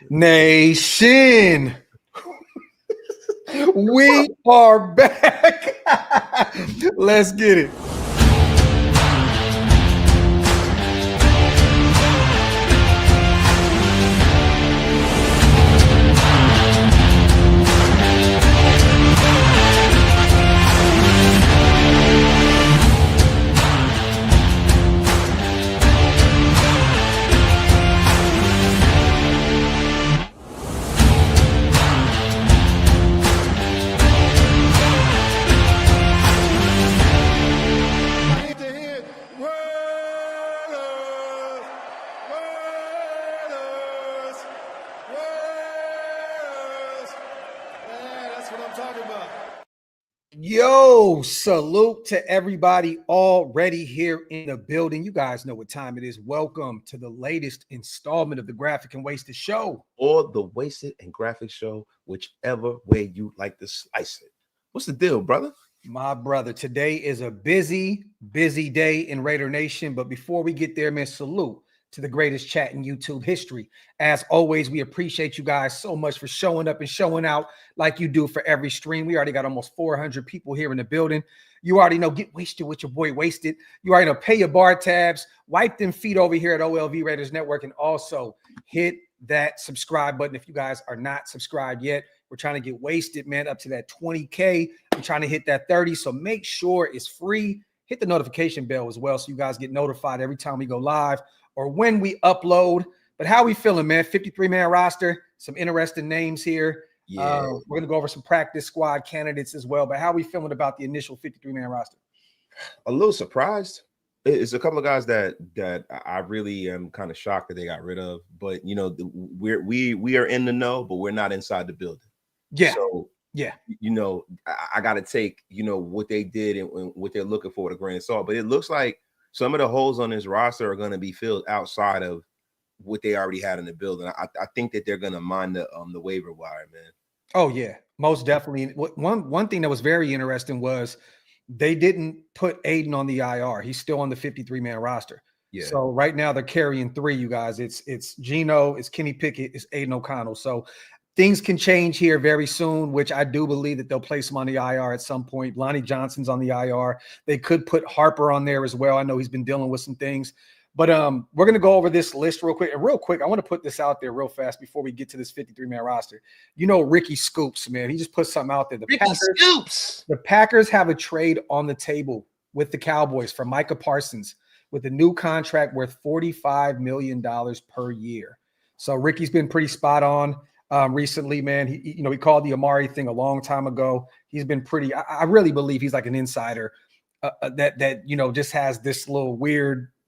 Nation, we are back. Let's get it. Yo, salute to everybody already here in the building. You guys know what time it is. Welcome to the latest installment of the Graphic and Wasted Show. Or the Wasted and Graphic Show, whichever way you like to slice it. What's the deal, brother? My brother, today is a busy day in Raider Nation. But before we get there, man, salute to the greatest chat in YouTube history. As always, we appreciate you guys so much for showing up and showing out like you do for every stream. We already got almost 400 people here in the building. You already know, get wasted with your boy Wasted. You already know, pay your bar tabs, wipe them feet over here at OLV Raiders Network, and also hit that subscribe button if you guys are not subscribed yet. We're trying to get Wasted, man, up to that 20K. We're trying to hit that 30, so make sure it's free. Hit the notification bell as well so you guys get notified every time we go live or when we upload. But how we feeling, man? 53-man roster, some interesting names here. Yeah. We're going to go over some practice squad candidates as well. But how we feeling about the initial 53-man roster? A little surprised. It's a couple of guys that I really am kind of shocked that they got rid of. But, you know, we are in the know, but we're not inside the building. Yeah. So, yeah, you know, I got to take, you know, what they did and what they're looking for with a grain of salt. But it looks like some of the holes on this roster are going to be filled outside of what they already had in the building. I think that they're going to mine the waiver wire, man. Oh, yeah, most definitely. One thing that was very interesting was they didn't put Aiden on the IR. He's still on the 53-man roster. Yeah. So right now they're carrying three, you guys. It's Gino, it's Kenny Pickett, it's Aiden O'Connell. So things can change here very soon, which I do believe that they'll place him on the IR at some point. Lonnie Johnson's on the IR. They could put Harper on there as well. I know he's been dealing with some things. But we're going to go over this list real quick. And real quick, I want to put this out there real fast before we get to this 53-man roster. You know Ricky Scoops, man. He just put something out there. The Packers have a trade on the table with the Cowboys for Micah Parsons with a new contract worth $45 million per year. So Ricky's been pretty spot on recently, man. He called the Amari thing a long time ago. He's been pretty – I really believe he's like an insider that just has this little weird –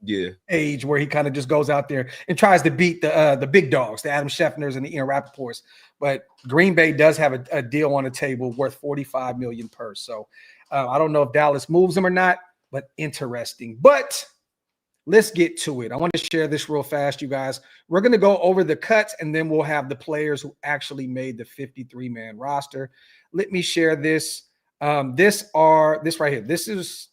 age where he kind of just goes out there and tries to beat the big dogs, the Adam Scheffners and the Ian Rappaports. But Green Bay does have a deal on the table worth $45 million per. So I don't know if Dallas moves him or not, but interesting. But let's get to it. I want to share this real fast, you guys. We're going to go over the cuts, and then we'll have the players who actually made the 53-man roster. Let me share this. This right here. This is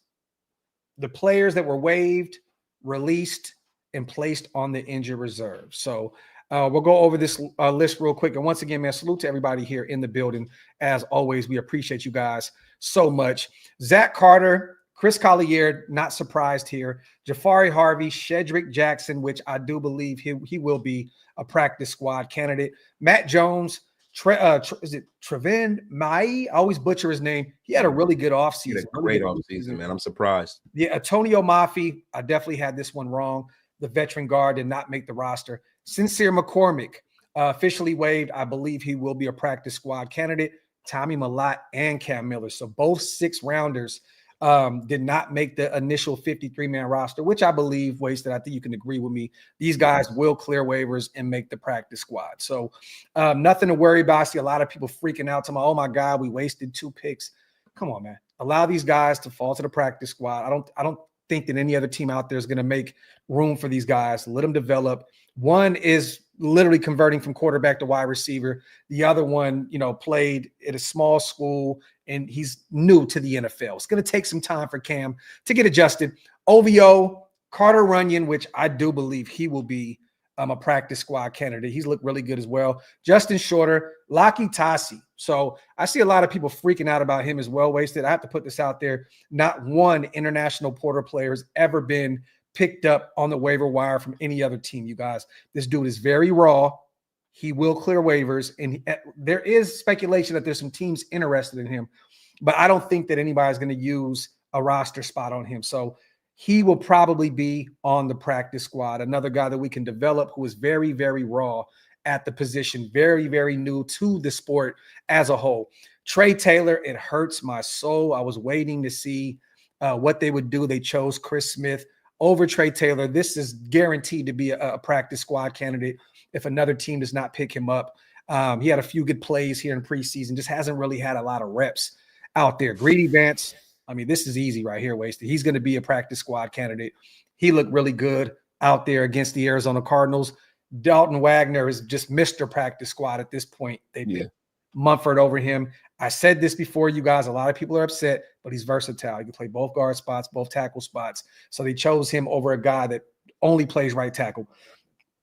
the players that were waived, released, and placed on the injured reserve. So we'll go over this list real quick. And once again, man, salute to everybody here in the building. As always, we appreciate you guys so much. Zach Carter, Chris Collier, not surprised here. Jafari Harvey, Shedrick Jackson, which I do believe he will be a practice squad candidate. Matt Jones, is it Trevin Mai? I always butcher his name. He had a really good offseason. Great offseason, man. I'm surprised. Yeah, Antonio Mafi, I definitely had this one wrong. The veteran guard did not make the roster. Sincere McCormick, officially waived. I believe he will be a practice squad candidate. Tommy Malott and Cam Miller. So both 6-rounders did not make the initial 53-man roster, which I believe, Wasted, I think you can agree with me. These guys will clear waivers and make the practice squad. So nothing to worry about. I see a lot of people freaking out to me. Oh my God, we wasted 2 picks. Come on, man. Allow these guys to fall to the practice squad. I don't think that any other team out there is going to make room for these guys. Let them develop. One is literally converting from quarterback to wide receiver. The other one, played at a small school, and he's new to the NFL. It's going to take some time for Cam to get adjusted. OVO, Carter Runyon, which I do believe he will be a practice squad candidate. He's looked really good as well. Justin Shorter, Laki Tasi. So I see a lot of people freaking out about him as well. Wasted. I have to put this out there. Not one international portal player has ever been picked up on the waiver wire from any other team, you guys. This dude is very raw. He will clear waivers, and there is speculation that there's some teams interested in him, but I don't think that anybody's going to use a roster spot on him. So he will probably be on the practice squad. Another guy that we can develop who is very, very raw at the position, very, very new to the sport as a whole. Trey Taylor, it hurts my soul. I was waiting to see what they would do. They chose Chris Smith over Trey Taylor. This is guaranteed to be a practice squad candidate if another team does not pick him up. He had a few good plays here in preseason, just hasn't really had a lot of reps out there. Greedy Vance, I mean, this is easy right here, Wasted. He's going to be a practice squad candidate. He looked really good out there against the Arizona Cardinals. Dalton Wagner is just Mr. Practice Squad at this point. They picked Mumford over him. I said this before, you guys. A lot of people are upset, but he's versatile. He can play both guard spots, both tackle spots. So they chose him over a guy that only plays right tackle.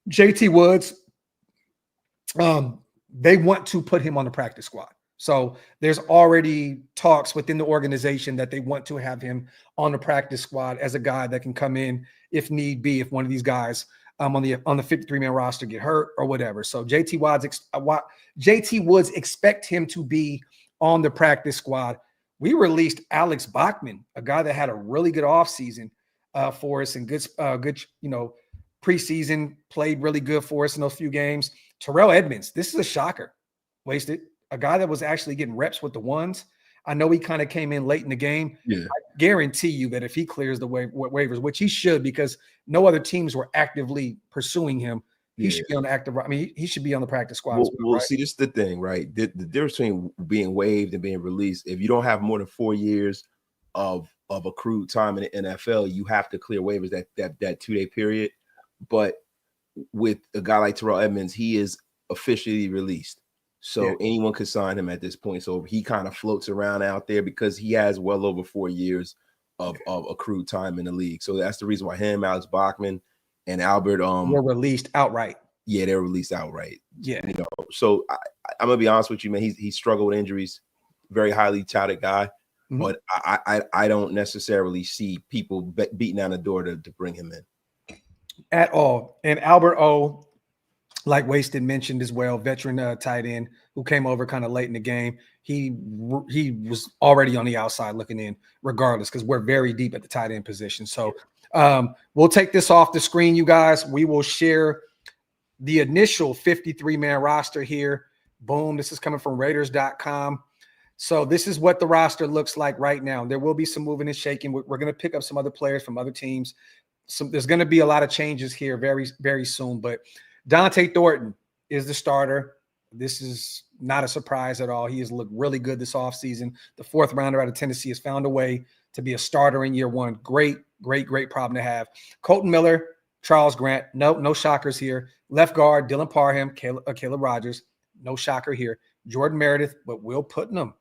JT Woods, they want to put him on the practice squad. So there's already talks within the organization that they want to have him on the practice squad as a guy that can come in if need be, if one of these guys on the 53-man roster get hurt or whatever. So JT Woods expect him to be on the practice squad. We released Alex Bachman, a guy that had a really good offseason for us and good preseason, played really good for us in those few games. Terrell Edmonds, this is a shocker. Wasted. A guy that was actually getting reps with the ones. I know he kind of came in late in the game. Yeah. I guarantee you that if he clears the waivers, which he should, because no other teams were actively pursuing him, he should be on the active. I mean, he should be on the practice squad. Well, right? See, this is the thing, right? The difference between being waived and being released, if you don't have more than 4 years of accrued time in the NFL, you have to clear waivers that 2-day period. But with a guy like Terrell Edmonds, he is officially released. So anyone could sign him at this point. So he kind of floats around out there because he has well over 4 years of accrued time in the league. So that's the reason why him, Alex Bachman, and Albert were released outright. Yeah, they're released outright. Yeah. So I'm gonna be honest with you, man. He struggled with injuries. Very highly touted guy, but I don't necessarily see people beating down the door to bring him in at all. And Albert O, like Wasted mentioned as well, veteran tight end who came over kind of late in the game. He was already on the outside looking in regardless, because we're very deep at the tight end position. So we'll take this off the screen, you guys. We will share the initial 53-man roster here. Boom. This is coming from Raiders.com. So this is what the roster looks like right now. There will be some moving and shaking. We're going to pick up some other players from other teams. There's going to be a lot of changes here very, very soon, but Dante Thornton is the starter. This is not a surprise at all. He has looked really good this offseason. The 4th rounder out of Tennessee has found a way to be a starter in year 1. Great problem to have. Colton Miller, Charles Grant. No shockers here. Left guard, Dylan Parham, Caleb Rogers. No shocker here. Jordan Meredith, but Will Putnam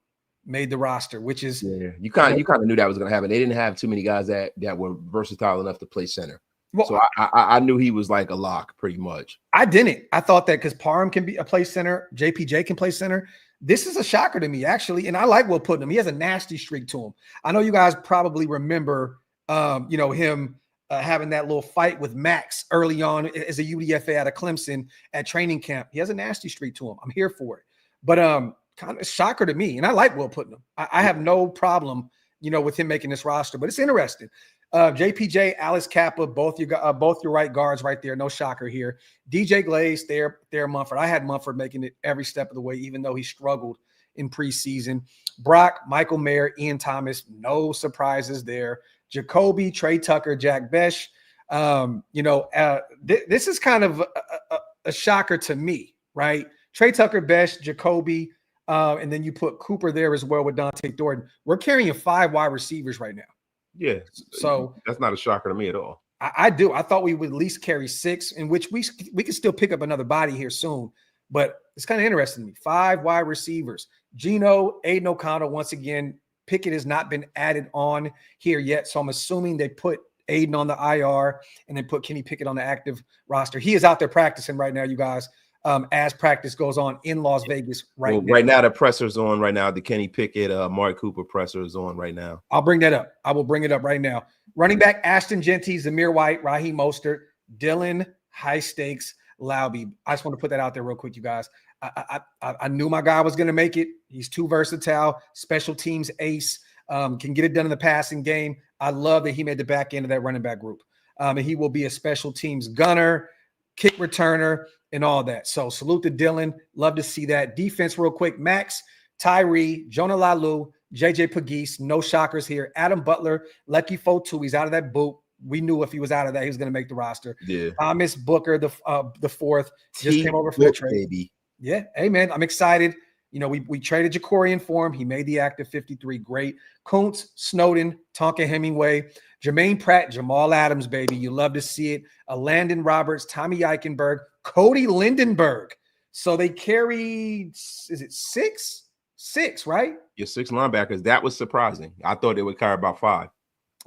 made the roster, which is you kind of knew that was going to happen. They didn't have too many guys that were versatile enough to play center. Well, so I knew he was like a lock pretty much. I didn't. I thought that because Parham can be a play center, JPJ can play center. This is a shocker to me, actually. And I like Will Putnam. He has a nasty streak to him. I know you guys probably remember, him having that little fight with Max early on as a UDFA out of Clemson at training camp. He has a nasty streak to him. I'm here for it. But kind of shocker to me. And I like Will Putnam. I have no problem, with him making this roster. But it's interesting. JPJ, Alice Kappa, both your right guards right there. No shocker here. DJ Glaze, Thayer Mumford. I had Mumford making it every step of the way, even though he struggled in preseason. Brock, Michael Mayer, Ian Thomas. No surprises there. Jacoby, Trey Tucker, Jack Besh. This is kind of a shocker to me, right? Trey Tucker, Besh, Jacoby, and then you put Cooper there as well with Dante Thornton. We're carrying 5 wide receivers right now. Yeah. So that's not a shocker to me at all. I do. I thought we would at least carry 6, in which we could still pick up another body here soon. But it's kind of interesting to me. 5 wide receivers. Gino, Aiden O'Connell, once again, Pickett has not been added on here yet. So I'm assuming they put Aiden on the IR, and then put Kenny Pickett on the active roster. He is out there practicing right now, you guys, as practice goes on in Las Vegas now. Right now, the presser's on right now. The Kenny Pickett, Amari Cooper presser is on right now. I'll bring that up. I will bring it up right now. Running back, Ashton Genty, Zamir White, Raheem Mostert, Dylan, high stakes, Lauby. I just want to put that out there real quick, you guys. I knew my guy was going to make it. He's too versatile, special teams ace, can get it done in the passing game. I love that he made the back end of that running back group. And he will be a special teams gunner, kick returner, and all that. So salute to Dylan. Love to see that. Defense real quick. Max, Tyree, Jonah Lalu, JJ Pegues. No shockers here. Adam Butler, Lucky Fotu. He's out of that boot. We knew if he was out of that, he was going to make the roster. Yeah. Thomas Booker, the fourth, just came over for the trade. Baby. Yeah. Hey, man, I'm excited. You know, we traded Jacorian for him. He made the active 53. Great. Kuntz, Snowden, Tonka Hemingway, Jermaine Pratt, Jamal Adams, baby. You love to see it. Landon Roberts, Tommy Eichenberg, Cody Lindenberg. So they carried, is it six? Six, right? Your 6 linebackers. That was surprising. I thought they would carry about 5.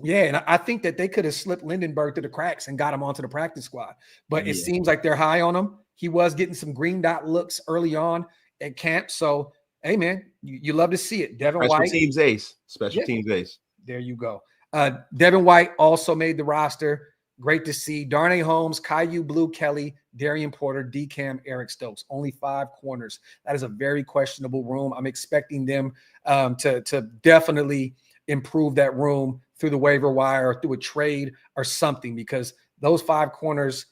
Yeah, and I think that they could have slipped Lindenberg through the cracks and got him onto the practice squad. But it seems like they're high on him. He was getting some green dot looks early on at camp. So, hey, man, you love to see it. Devin White. Special teams ace. Special teams ace. There you go. Devin White also made the roster. Great to see. Darnay Holmes, Caillou Blue Kelly, Darian Porter, D-Cam, Eric Stokes. Only 5 corners. That is a very questionable room. I'm expecting them to definitely improve that room through the waiver wire or through a trade or something, because those 5 corners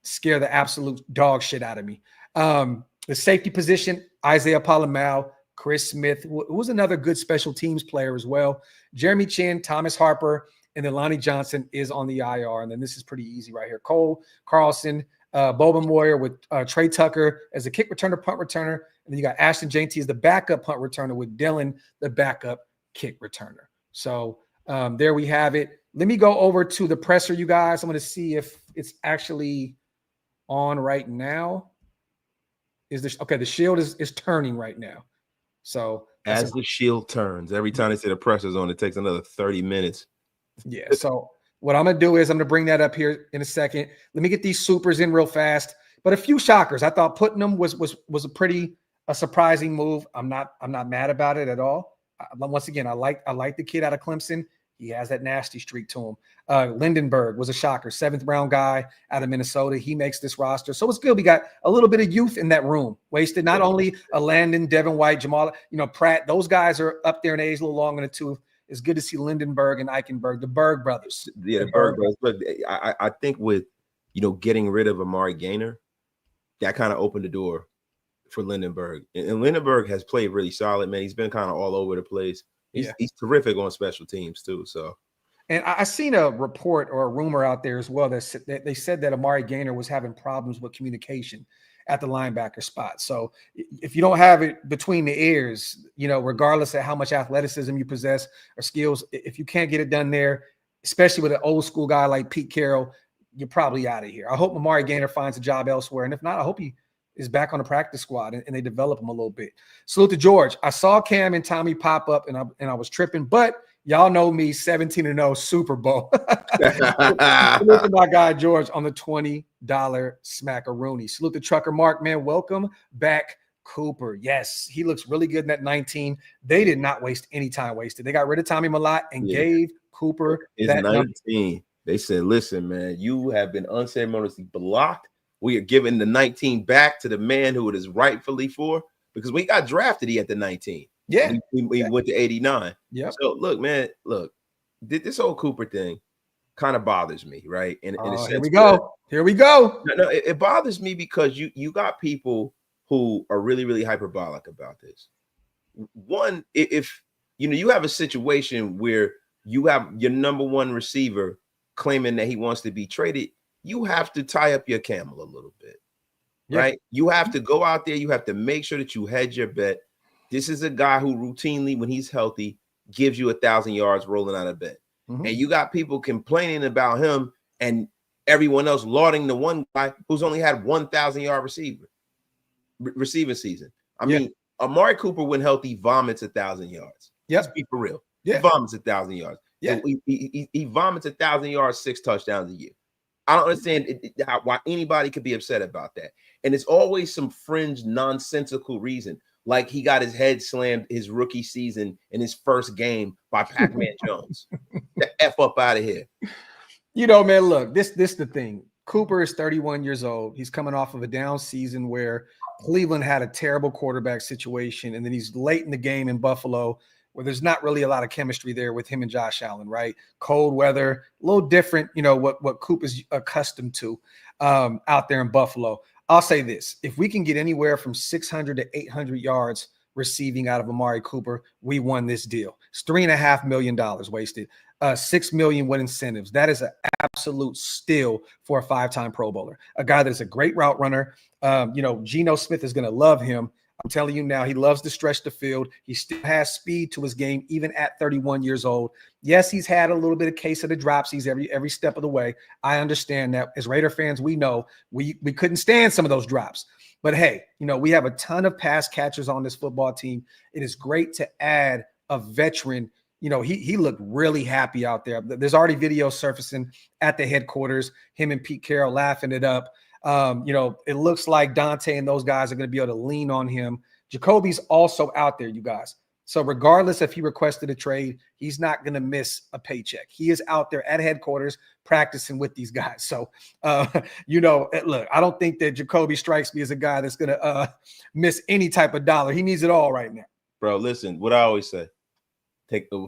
scare the absolute dog shit out of me. The safety position, Isaiah Palamau, Chris Smith, who was another good special teams player as well. Jeremy Chin, Thomas Harper, and then Lonnie Johnson is on the IR. And then this is pretty easy right here. Cole Carlson, Boba Moyer with Trey Tucker as a kick returner, punt returner. And then you got Ashton Genty as the backup punt returner with Dylan, the backup kick returner. So there we have it. Let me go over to the presser, you guys. I'm going to see if it's actually on right now. The shield is turning right now. So as the shield turns, every time they say the pressure's on, it takes another 30 minutes. Yeah. So what I'm gonna do is I'm gonna bring that up here in a second. Let me get these supers in real fast. But a few shockers. I thought putting them was a surprising move. I'm not mad about it at all. Once again, I like the kid out of Clemson. He has that nasty streak to him. Lindenberg was a shocker, 7th round guy out of Minnesota. He makes this roster. So it's good. We got a little bit of youth in that room. Wasted not only a Landon, Devin White, Jamal, Pratt. Those guys are up there in age, a little long in the tooth. It's good to see Lindenberg and Eichenberg, the Berg brothers. Yeah, the Berg brothers. But I think with, getting rid of Amari Gaynor, that kind of opened the door for Lindenberg. And Lindenberg has played really solid, man. He's been kind of all over the place. He's terrific on special teams too. So, and I seen a report or a rumor out there as well that they said that Amari Gaynor was having problems with communication at the linebacker spot. So if you don't have it between the ears, regardless of how much athleticism you possess or skills, if you can't get it done there, especially with an old school guy like Pete Carroll, you're probably out of here. I hope Amari Gaynor finds a job elsewhere. And if not, I hope he is back on the practice squad and they develop him a little bit. Salute to George. I saw Cam and Tommy pop up and I was tripping, but y'all know me, 17-0 Super Bowl. Salute to my guy George on the $20 smackaroonie. Salute to Trucker Mark, man. Welcome back, Cooper. Yes, he looks really good in that 19. They did not waste any time wasted. They got rid of Tommy Malott and gave Cooper that 19. number. They said, listen, man, you have been unceremoniously blocked. We are giving the 19 back to the man who it is rightfully for, because we got drafted. He had the 19. Yeah. We went to 89. Yeah. So look, man, this whole Cooper thing kind of bothers me, right? In a sense, here we go. No, it bothers me because you got people who are really, really hyperbolic about this. One, if you have a situation where you have your number one receiver claiming that he wants to be traded, you have to tie up your camel a little bit, right? You have to go out there. You have to make sure that you hedge your bet. This is a guy who routinely, when he's healthy, gives you 1,000 yards rolling out of bed. Mm-hmm. And you got people complaining about him and everyone else lauding the one guy who's only had 1,000-yard receiving season. I mean, Amari Cooper, when healthy, vomits 1,000 yards. Yep. Let's be for real. Yeah. He vomits 1,000 yards. Yeah. He vomits 1,000 yards, 6 touchdowns a year. I don't understand why anybody could be upset about that. And it's always some fringe, nonsensical reason. Like he got his head slammed his rookie season in his first game by Pac-Man Jones. The F up out of here. You know, man, look, this the thing. Cooper is 31 years old. He's coming off of a down season where Cleveland had a terrible quarterback situation. And then he's late in the game in Buffalo where there's not really a lot of chemistry there with him and Josh Allen, right? Cold weather, a little different, you know, what Cooper's accustomed to out there in Buffalo. I'll say this. If we can get anywhere from 600 to 800 yards receiving out of Amari Cooper, we won this deal. It's $3.5 million wasted. $6 million with incentives. That is an absolute steal for a 5-time Pro Bowler. A guy that's a great route runner. You know, Geno Smith is going to love him. I'm telling you now, he loves to stretch the field. He still has speed to his game, even at 31 years old. Yes, he's had a little bit of case of the dropsies every step of the way. I understand that. As Raider fans, we know we couldn't stand some of those drops. But hey, you know, we have a ton of pass catchers on this football team. It is great to add a veteran. You know, he looked really happy out there. There's already video surfacing at the headquarters, him and Pete Carroll laughing it up. You know, it looks like Dante and those guys are going to be able to lean on him. Jacoby's also out there, you guys. So regardless if he requested a trade, he's not going to miss a paycheck. He is out there at headquarters practicing with these guys. So, you know, look, I don't think that Jacoby strikes me as a guy that's going to miss any type of dollar. He needs it all right now. Bro, listen, what I always say,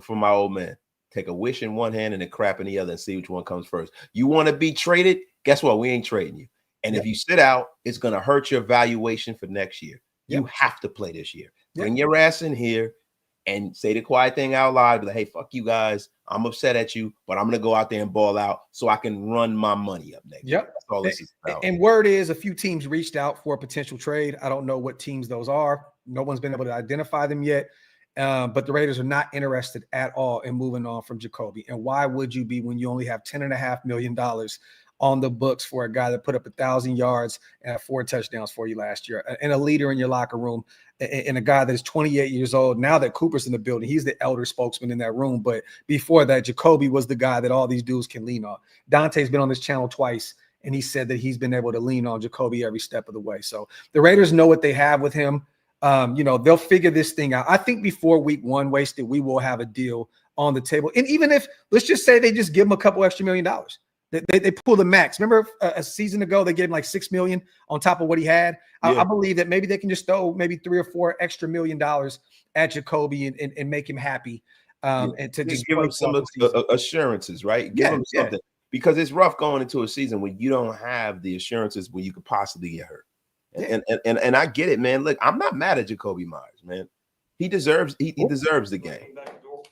from my old man, take a wish in one hand and a crap in the other and see which one comes first. You want to be traded? Guess what? We ain't trading you. And if you sit out, it's going to hurt your valuation for next year. You have to play this year. Bring your ass in here and say the quiet thing out loud. Be like, hey, fuck you guys. I'm upset at you, but I'm going to go out there and ball out so I can run my money up next year. That's all this is about. And word is a few teams reached out for a potential trade. I don't know what teams those are. No one's been able to identify them yet. But the Raiders are not interested at all in moving on from Jacoby. And why would you be when you only have $10.5 million on the books for a guy that put up 1,000 yards and 4 touchdowns for you last year, and a leader in your locker room, and a guy that is 28 years old. Now that Cooper's in the building, he's the elder spokesman in that room. But before that, Jacoby was the guy that all these dudes can lean on. Dante's been on this channel twice, and he said that he's been able to lean on Jacoby every step of the way. So the Raiders know what they have with him. You know, they'll figure this thing out. I think before week 1 wasted, we will have a deal on the table. And even if, let's just say they just give him a couple extra $1 million. They pull the max. Remember a season ago, they gave him like $6 million on top of what he had. I believe that maybe they can just throw maybe $3 or $4 extra $1 million at Jacoby and make him happy. And to just give him some assurances, right? Give him something, because it's rough going into a season when you don't have the assurances when you could possibly get hurt. And I get it, man. Look, I'm not mad at Jacoby Myers, man. He deserves the game.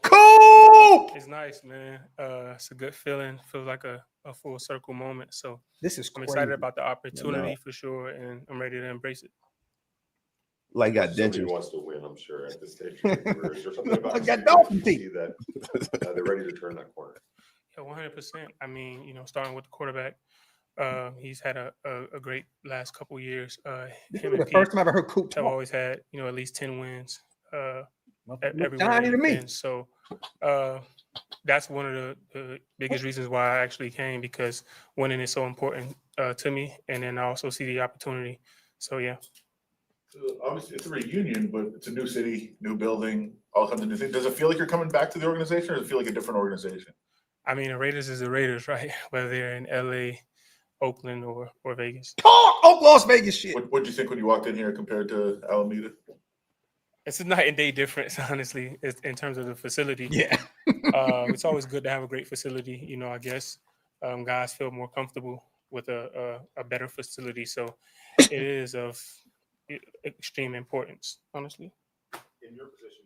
Cool. It's nice, man. It's a good feeling. Feels like a full circle moment. So I'm excited about the opportunity for sure, and I'm ready to embrace it. Like got Somebody dentures. wants to win, I'm sure, at this stage. There's something about I got Dolphin see that they're ready to turn that corner. Yeah, 100%. I mean, you know, starting with the quarterback, he's had a great last couple of years. Him and the first time I ever heard Coop have talk. always had, you know, at least 10 wins everywhere. To me. And so that's one of the biggest reasons why I actually came, because winning is so important to me, and then I also see the opportunity. So yeah. Obviously, it's a reunion, but it's a new city, new building, all kinds of new things. Does it feel like you're coming back to the organization, or does it feel like a different organization? I mean, the Raiders is the Raiders, right? Whether they're in LA, Oakland, or Vegas. Talk OakLosVegas shit. What did you think when you walked in here compared to Alameda? It's a night and day difference, honestly, in terms of the facility. Yeah. It's always good to have a great facility. You know, I guess guys feel more comfortable with a better facility. So it is of extreme importance, honestly. In your position,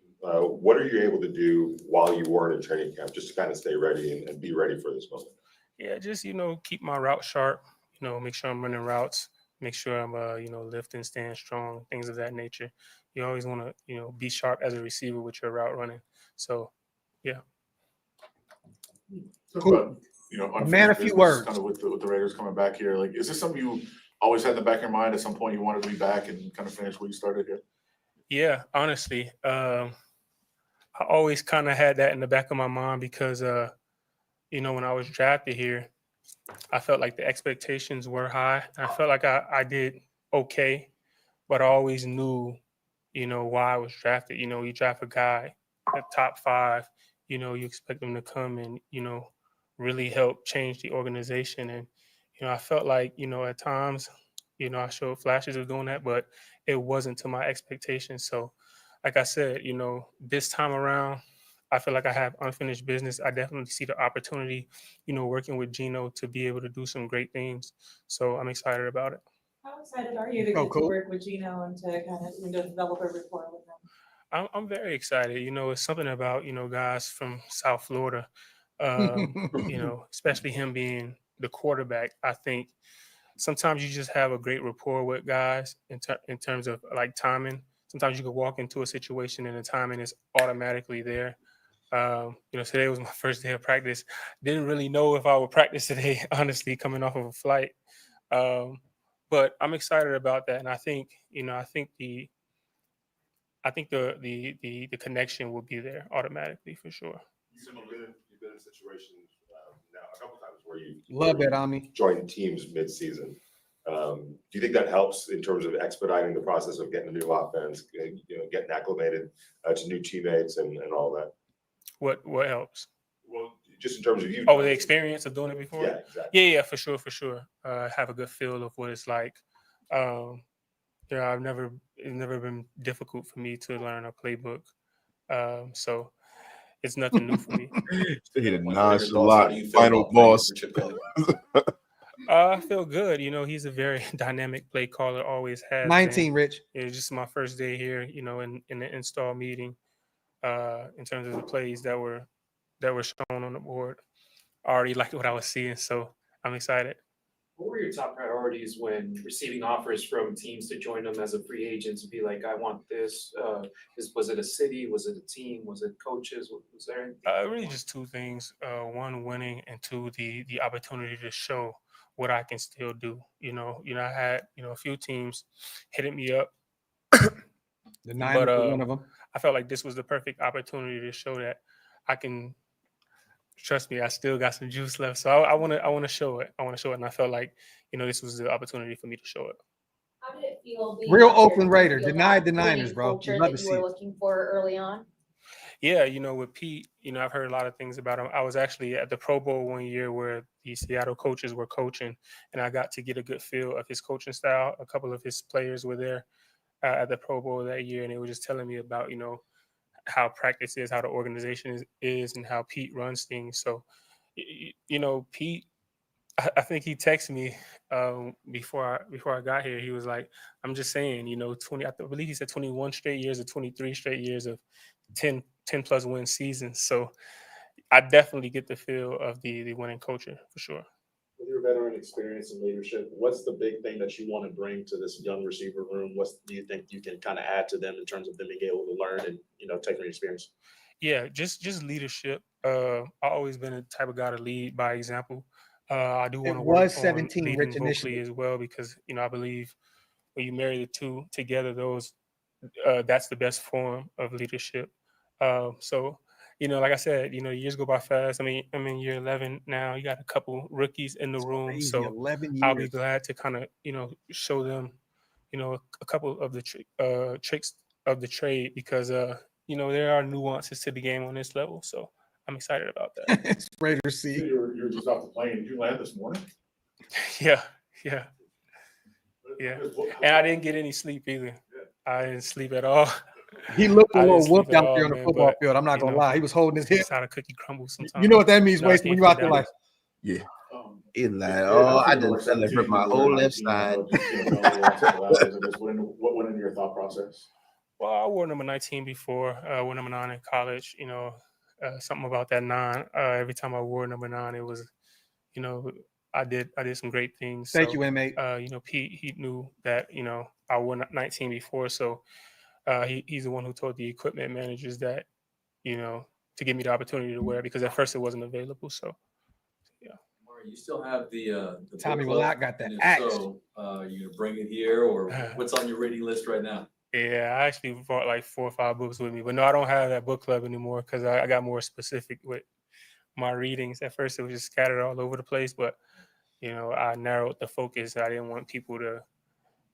what are you able to do while you weren't in training camp just to kind of stay ready and be ready for this moment? Yeah, just, you know, keep my route sharp, you know, make sure I'm running routes, make sure I'm, you know, lifting, staying strong, things of that nature. You always want to, you know, be sharp as a receiver with your route running. So, yeah. Cool. About, you know, man, a few words. Kind of with the Raiders coming back here. Like, is this something you always had in the back of your mind? At some point, you wanted to be back and kind of finish what you started here? Yeah, honestly, I always kind of had that in the back of my mind because, when I was drafted here, I felt like the expectations were high. I felt like I did okay, but I always knew, why I was drafted. You draft a guy, the top 5, you expect them to come and, really help change the organization. And, I felt like, at times, I showed flashes of doing that, but it wasn't to my expectations. So, like I said, this time around, I feel like I have unfinished business. I definitely see the opportunity, working with Gino to be able to do some great things. So I'm excited about it. How excited are you to get to work with Gino and to kind of develop a rapport with him? I'm very excited. It's something about, guys from South Florida, especially him being the quarterback. I think sometimes you just have a great rapport with guys in terms of like timing. Sometimes you could walk into a situation and the timing is automatically there. Today was my first day of practice. Didn't really know if I would practice today, honestly, coming off of a flight. But I'm excited about that, and I think the connection will be there automatically for sure. You've been in situations now a couple times where you love that, Ami. Join teams mid-season. Do you think that helps in terms of expediting the process of getting a new offense, getting acclimated to new teammates and all that? What helps? Well, just in terms of you. Oh, the experience of doing it before? Yeah, exactly. Yeah, for sure. Have a good feel of what it's like. It's never been difficult for me to learn a playbook. So it's nothing new for me. Hit a nonchalant final boss. I feel good. He's a very dynamic play caller, always has 19, been. Rich. It's just my first day here, in the install meeting, in terms of the plays that were shown on the board. I already liked what I was seeing, so I'm excited. What were your top priorities when receiving offers from teams to join them as a free agent to be like, I want this? Was it a city? Was it a team? Was it coaches? Was there anything? Really just two things. One, winning, and two, the opportunity to show what I can still do. I had, a few teams hitting me up. The Niners were one of them. I felt like this was the perfect opportunity to show that I can. Trust me, I still got some juice left. So I want to show it. And I felt like, this was the opportunity for me to show it. How did it feel? Real Oakland Raider, denied the Niners, bro. You'd love to see. You were looking for early on. Yeah, with Pete, I've heard a lot of things about him. I was actually at the Pro Bowl one year where the Seattle coaches were coaching, and I got to get a good feel of his coaching style. A couple of his players were there at the Pro Bowl that year, and they were just telling me about, how practice is, how the organization is, and how Pete runs things. So, Pete, I think he texted me before I got here. He was like, "I'm just saying, 20. I believe he said 21 straight years or 23 straight years of 10 plus win seasons." So, I definitely get the feel of the winning culture for sure. With your veteran experience and leadership, what's the big thing that you want to bring to this young receiver room? What do you think you can kind of add to them in terms of them being able to learn and, take their experience? Yeah, just leadership. I've always been the type of guy to lead by example. I do want to work on 17 leading Rich vocally initially as well because, I believe when you marry the two together, that's the best form of leadership. So, like I said, years go by fast. I'm in year 11 now. You got a couple rookies in the room. crazy, So 11 I'll be years. glad to kind of, show them, a couple of the tricks of the trade because, there are nuances to the game on this level. So I'm excited about that. It's Raiders So seat. you're just off the plane. Did you land this morning? Yeah. And I didn't get any sleep either. I didn't sleep at all. He looked a I didn't little whooped sleep at out there all, on the man, football but, field. I'm not gonna lie. He was holding his hip. It's how the cookie crumbles sometimes. You know what that means, No, I Wasted, when can't you out feel there that. like, Yeah. It like, I just fell hurt my whole left side. What went into your thought process? Well, I wore number 19 before. I wore number 9 in college. Something about that 9. Every time I wore number 9, it was, I did some great things. thank So, you, M8. Pete, he knew that, I wore 19 before. So he's the one who told the equipment managers that, to give me the opportunity to wear it because at first it wasn't available. So, yeah. Amari, you still have the Tommy book club? Willott got that And if axe. so, you gonna bring it here or what's on your reading list right now? Yeah, I actually bought like 4 or 5 books with me, but no, I don't have that book club anymore because I got more specific with my readings. At first, it was just scattered all over the place, but I narrowed the focus. I didn't want people to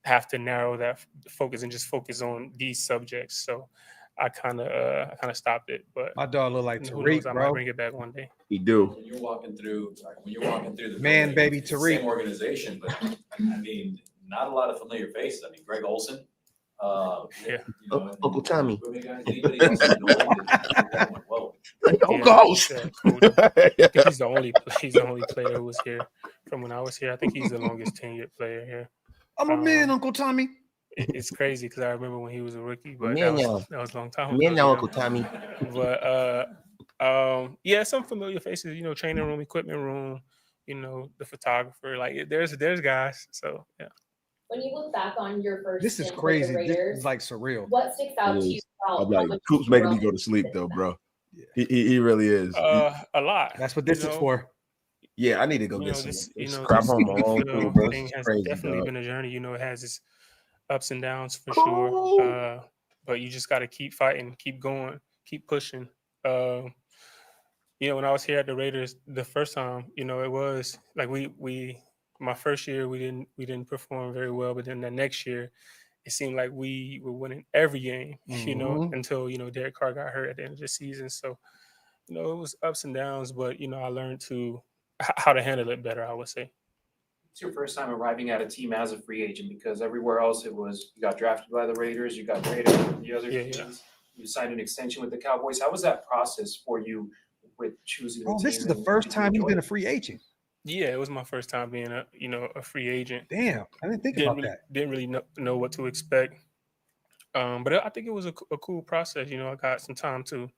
have to narrow that focus and just focus on these subjects. So I kind of stopped it. But My dog look like who knows? Tariq, I bro. might bring it back one day. He do. When you're walking through the Man, building, baby, it's the Tariq. same organization, but I mean, not a lot of familiar faces. I mean, Greg Olson. Yeah. Uncle Tommy. Anybody else in the building that went, whoa. Oh, gosh. Cody. I think he's the only player who was here from when I was here. I think he's the longest tenured player here. I'm a man, Uncle Tommy. It's crazy because I remember when he was a rookie, but Man, that was a long time Man, ago. now Uncle Tommy. But yeah, some familiar faces. Training room, equipment room. The photographer. Like there's guys. So yeah. When you look back on your first This is stint with crazy. the This Raiders, is like surreal. what sticks out to you about I'm like, how much Coop's you making me grow go to sleep though, since bro. He really is. A lot. That's what this is for. Yeah, I need to go get This some crap home my own field food, bro. This thing is has crazy, definitely dog. been a journey. It has its ups and downs for Cool. sure. But you just got to keep fighting, keep going, keep pushing. When I was here at the Raiders the first time, it was like my first year we didn't perform very well, but then the next year it seemed like we were winning every game, until Derek Carr got hurt at the end of the season. So it was ups and downs, but I learned how to handle it better, I would say. It's your first time arriving at a team as a free agent, because everywhere else it was you got drafted by the Raiders, you got traded with the other teams, you signed an extension with the Cowboys. How was that process for you with choosing the team? This is the first time you've been a free agent. Yeah, it was my first time being a free agent. Damn, I didn't think about that. Didn't really know what to expect. But I think it was a cool process. I got some time to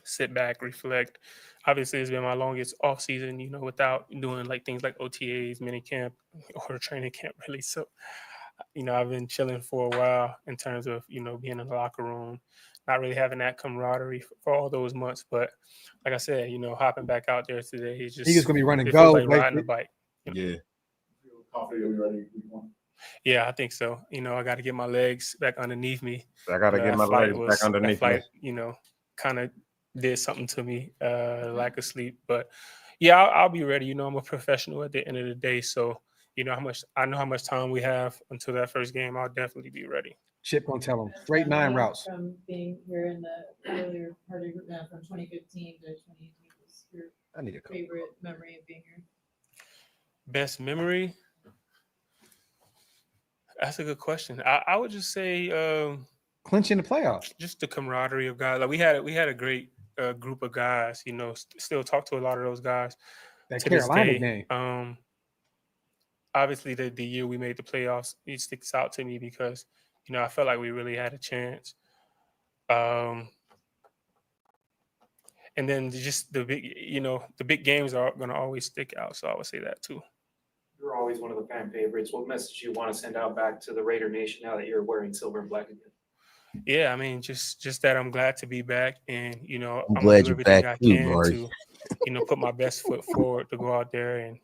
sit back, reflect. Obviously, it's been my longest off season, without doing like things like OTAs, mini camp, or training camp really. So, I've been chilling for a while in terms of, being in the locker room, not really having that camaraderie for all those months. But like I said, hopping back out there today, it's just, He's just gonna be running it go. feels like riding a bike. Yeah. Confident you'll be ready week one? Yeah, I think so. I got to get my legs back underneath me. I got to get my legs back underneath me. Kind of did something to me, lack of sleep. But yeah, I'll be ready. I'm a professional at the end of the day. So, I know how much time we have until that first game. I'll definitely be ready. Chip gonna tell him straight 9 routes. From being here in the earlier part of from 2015 to 2018, was your I need to come. favorite memory of being here? Best memory? That's a good question. I would just say Clinching the playoffs. just the camaraderie of guys. Like we had a great group of guys. Still talk to a lot of those guys. That to this Carolina day. game. Obviously, the year we made the playoffs, it sticks out to me because I felt like we really had a chance. And then just the big games are going to always stick out. So I would say that too. You're always one of the fan favorites. What message do you want to send out back to the Raider Nation now that you're wearing silver and black again? Yeah, I mean, just that I'm glad to be back, and I'm glad you're back too, Maury. To put my best foot forward to go out there and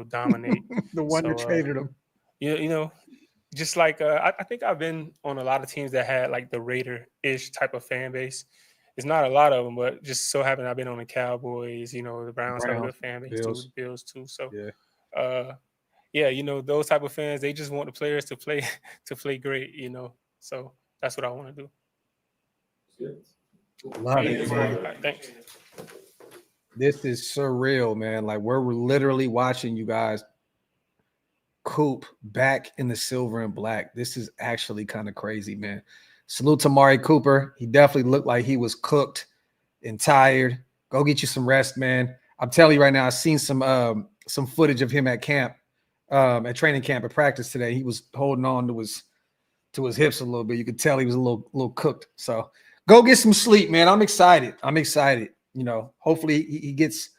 dominate. The one that traded him. Just like I think I've been on a lot of teams that had like the Raider-ish type of fan base. It's not a lot of them, but just so happened I've been on the Cowboys. The Browns have a good fan base too, the Bills too. So those type of fans, they just want the players to play great. So that's what I want to do. Love it, man. Thanks. This is surreal, man. Like we're literally watching you guys Coop back in the silver and black. This is actually kind of crazy, man. Salute to Amari Cooper. He definitely looked like he was cooked and tired. Go get you some rest, man. I'm telling you right now, I've seen some footage of him at camp, at training camp, at practice today. He was holding on to his hips a little bit. You could tell he was a little cooked. So go get some sleep, man. I'm excited. Hopefully he gets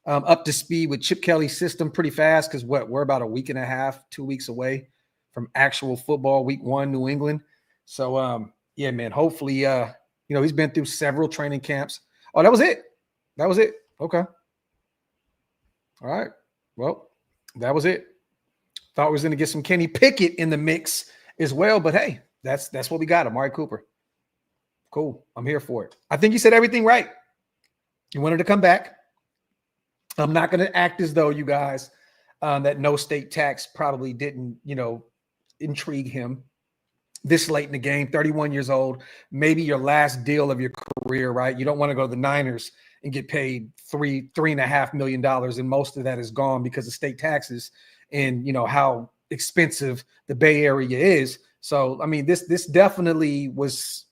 up to speed with Chip Kelly's system pretty fast because we're about a week and a half, 2 weeks away from actual football, week 1, New England. So, yeah, man, hopefully, he's been through several training camps. Oh, that was it. Okay. All right. Well, that was it. Thought we was going to get some Kenny Pickett in the mix as well, but hey, that's what we got. Amari Cooper. Cool. I'm here for it. I think you said everything right. You wanted to come back. I'm not going to act as though you guys that no state tax probably didn't, intrigue him this late in the game. 31 years old, maybe your last deal of your career, right? You don't want to go to the Niners and get paid $3.5 million, and most of that is gone because of state taxes and how expensive the Bay Area is. So, I mean, this definitely was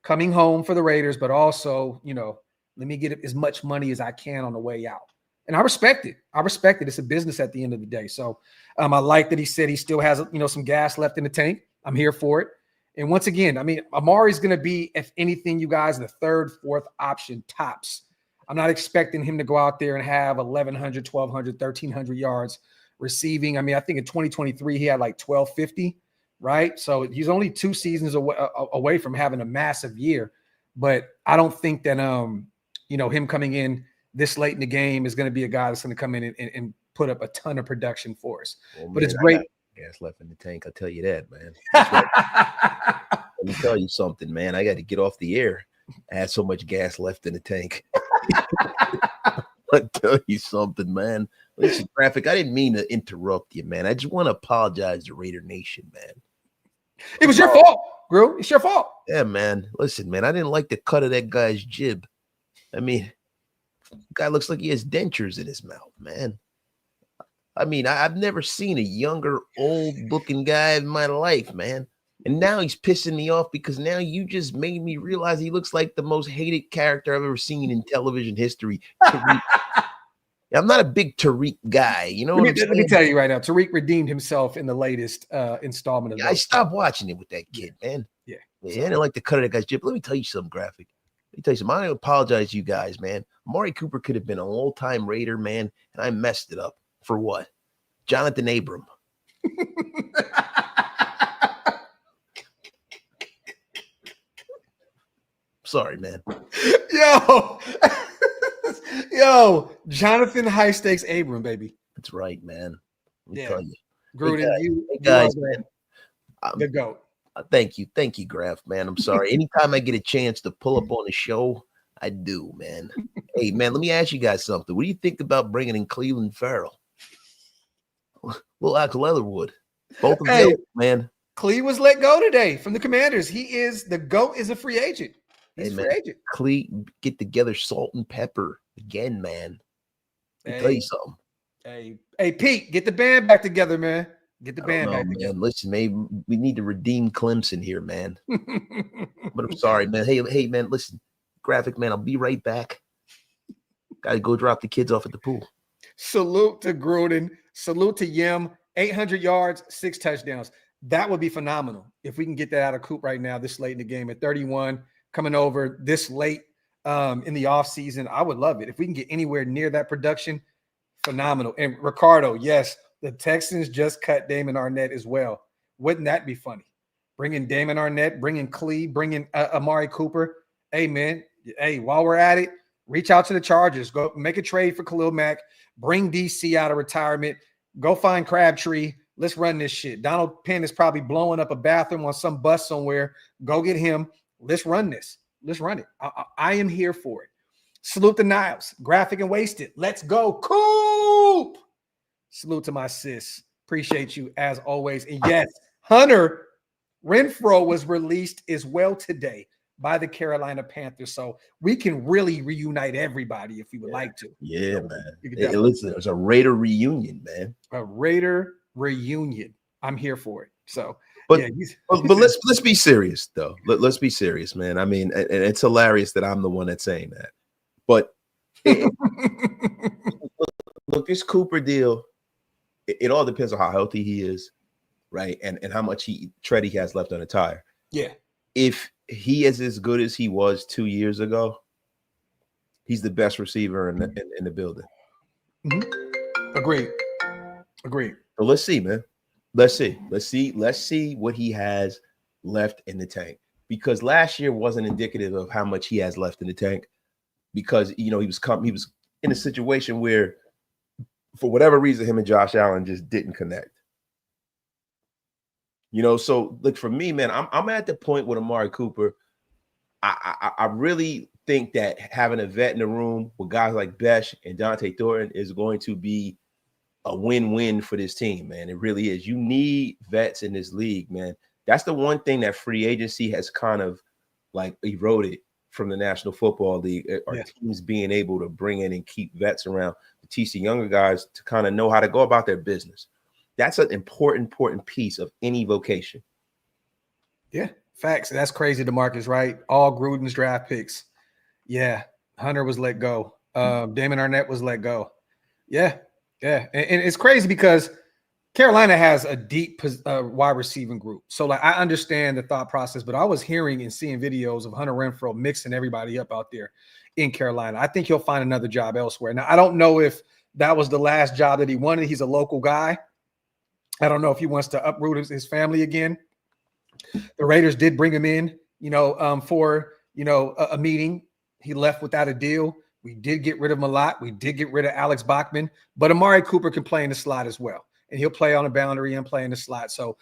coming home for the Raiders, but also, let me get as much money as I can on the way out. And I respect it. It's a business at the end of the day. So I like that he said he still has, some gas left in the tank. I'm here for it. And once again, I mean, Amari's going to be, if anything, you guys, the third, fourth option tops. I'm not expecting him to go out there and have 1,100, 1,200, 1,300 yards receiving. I mean, I think in 2023, he had like 1,250, right? So he's only 2 seasons away from having a massive year. But I don't think that, him coming in this late in the game is going to be a guy that's going to come in and put up a ton of production for us. Well, but man, it's great. Gas left in the tank. I'll tell you that, man. Let me tell you something, man. I got to get off the air. I had so much gas left in the tank. I'll tell you something, man. Listen, Graphk, I didn't mean to interrupt you, man. I just want to apologize to Raider Nation, man. It was your fault, Gru. It's your fault. Yeah, man. Listen, man, I didn't like the cut of that guy's jib. I mean, the guy looks like he has dentures in his mouth, man. I mean, I've never seen a younger, old-looking guy in my life, man. And now he's pissing me off because now you just made me realize he looks like the most hated character I've ever seen in television history. I'm not a big Tariq guy, you know. Let me tell you right now, Tariq redeemed himself in the latest installment of. I stopped watching it with that kid, man. Yeah, I didn't like the cut of that guy's jib. Let me tell you something, Graphk. Let me tell you something. I apologize to you guys, man. Amari Cooper could have been an all-time Raider, man, and I messed it up. For what? Jonathan Abram. Sorry, man. Yo, Jonathan high stakes Abram, baby. That's right, man. Let me tell you. Gruden, hey guys, man. The GOAT. Thank you, Graphk, man. I'm sorry. Anytime I get a chance to pull up on the show, I do, man. Hey, man, let me ask you guys something. What do you think about bringing in Cleveland Farrell? Little Axel Leatherwood. Both of them, man. Clee was let go today from the Commanders. The GOAT is a free agent. He's a free agent. Clee, get together salt and pepper again, man. Let me tell you something. Hey, Pete, get the band back together, man. Get the band back together. Man. Listen, maybe we need to redeem Clemson here, man. But I'm sorry, man. Hey, man, listen. Graphk, man, I'll be right back. Got to go drop the kids off at the pool. Salute to Gruden. Salute to Yim. 800 yards, 6 touchdowns. That would be phenomenal if we can get that out of Coop right now, this late in the game at 31, coming over this late in the offseason. I would love it. If we can get anywhere near that production, phenomenal. And Ricardo, yes, the Texans just cut Damon Arnett as well. Wouldn't that be funny? Bringing Damon Arnett, bringing Clee, bringing Amari Cooper. Hey, man, while we're at it, reach out to the Chargers. Go make a trade for Khalil Mack. Bring DC out of retirement. Go find Crabtree. Let's run this shit. Donald Penn is probably blowing up a bathroom on some bus somewhere. Go get him. Let's run this. Let's run it. I am here for it. Salute the Niles. Graphk and Wasted. Let's go. Coop. Salute to my sis. Appreciate you as always. And yes, Hunter Renfrow was released as well today by the Carolina Panthers. So we can really reunite everybody if we would like to. Yeah, man. Listen, it's a Raider reunion, man. A Raider reunion. I'm here for it. So, but let's be serious though. Let's be serious, man. I mean, and it's hilarious that I'm the one that's saying that. But look, this Cooper deal, it all depends on how healthy he is, right? And how much tread he has left on the tire. Yeah. If he is as good as he was 2 years ago, he's the best receiver in the building. Mm-hmm. Agreed. So let's see, man. Let's see what he has left in the tank. Because last year wasn't indicative of how much he has left in the tank. Because he was in a situation where, for whatever reason, him and Josh Allen just didn't connect. You know, so look, for me, man, I'm at the point with Amari Cooper. I really think that having a vet in the room with guys like Besh and Dante Thornton is going to be a win-win for this team, man. It really is. You need vets in this league, man. That's the one thing that free agency has kind of like eroded from the National Football League, are teams being able to bring in and keep vets around to teach the younger guys to kind of know how to go about their business. That's an important piece of any vocation. Yeah, facts. That's crazy, DeMarcus, right? All Gruden's draft picks. Yeah, Hunter was let go. Damon Arnett was let go. Yeah. And it's crazy because Carolina has a deep wide receiving group. So, like, I understand the thought process, but I was hearing and seeing videos of Hunter Renfrow mixing everybody up out there in Carolina. I think he'll find another job elsewhere. Now, I don't know if that was the last job that he wanted. He's a local guy. I don't know if he wants to uproot his family again. The Raiders did bring him in, for, a meeting. He left without a deal. We did get rid of him a lot. We did get rid of Alex Bachman, but Amari Cooper can play in the slot as well. And he'll play on the boundary and play in the slot. So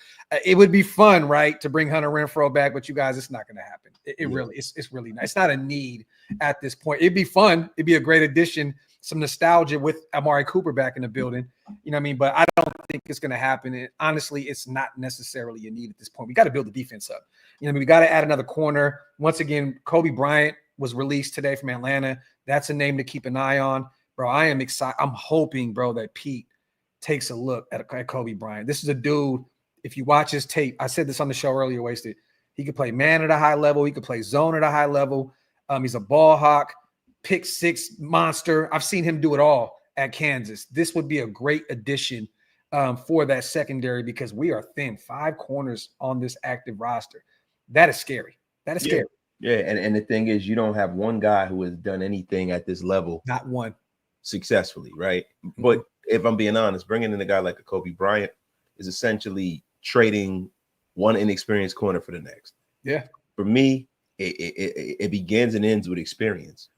it would be fun, right, to bring Hunter Renfrow back. But you guys, it's not going to happen. It's really nice. It's not a need at this point. It'd be fun. It'd be a great addition. Some nostalgia with Amari Cooper back in the building. You know what I mean? But I don't think it's going to happen. And honestly, it's not necessarily a need at this point. We got to build the defense up. We got to add another corner. Once again, Kobe Bryant was released today from Atlanta. That's a name to keep an eye on. Bro, I am excited. I'm hoping, bro, that Pete takes a look at Kobe Bryant. This is a dude, if you watch his tape, I said this on the show earlier, Wasted. He could play man at a high level. He could play zone at a high level. He's a ball hawk, pick six monster. I've seen him do it all at Kansas. This would be a great addition for that secondary because we are thin. 5 corners on this active roster. That is scary. Scary. Yeah, and the thing is, you don't have one guy who has done anything at this level. Not one. Successfully, right? But if I'm being honest, bringing in a guy like a Kobe Bryant is essentially trading one inexperienced corner for the next. Yeah. For me, it begins and ends with experience.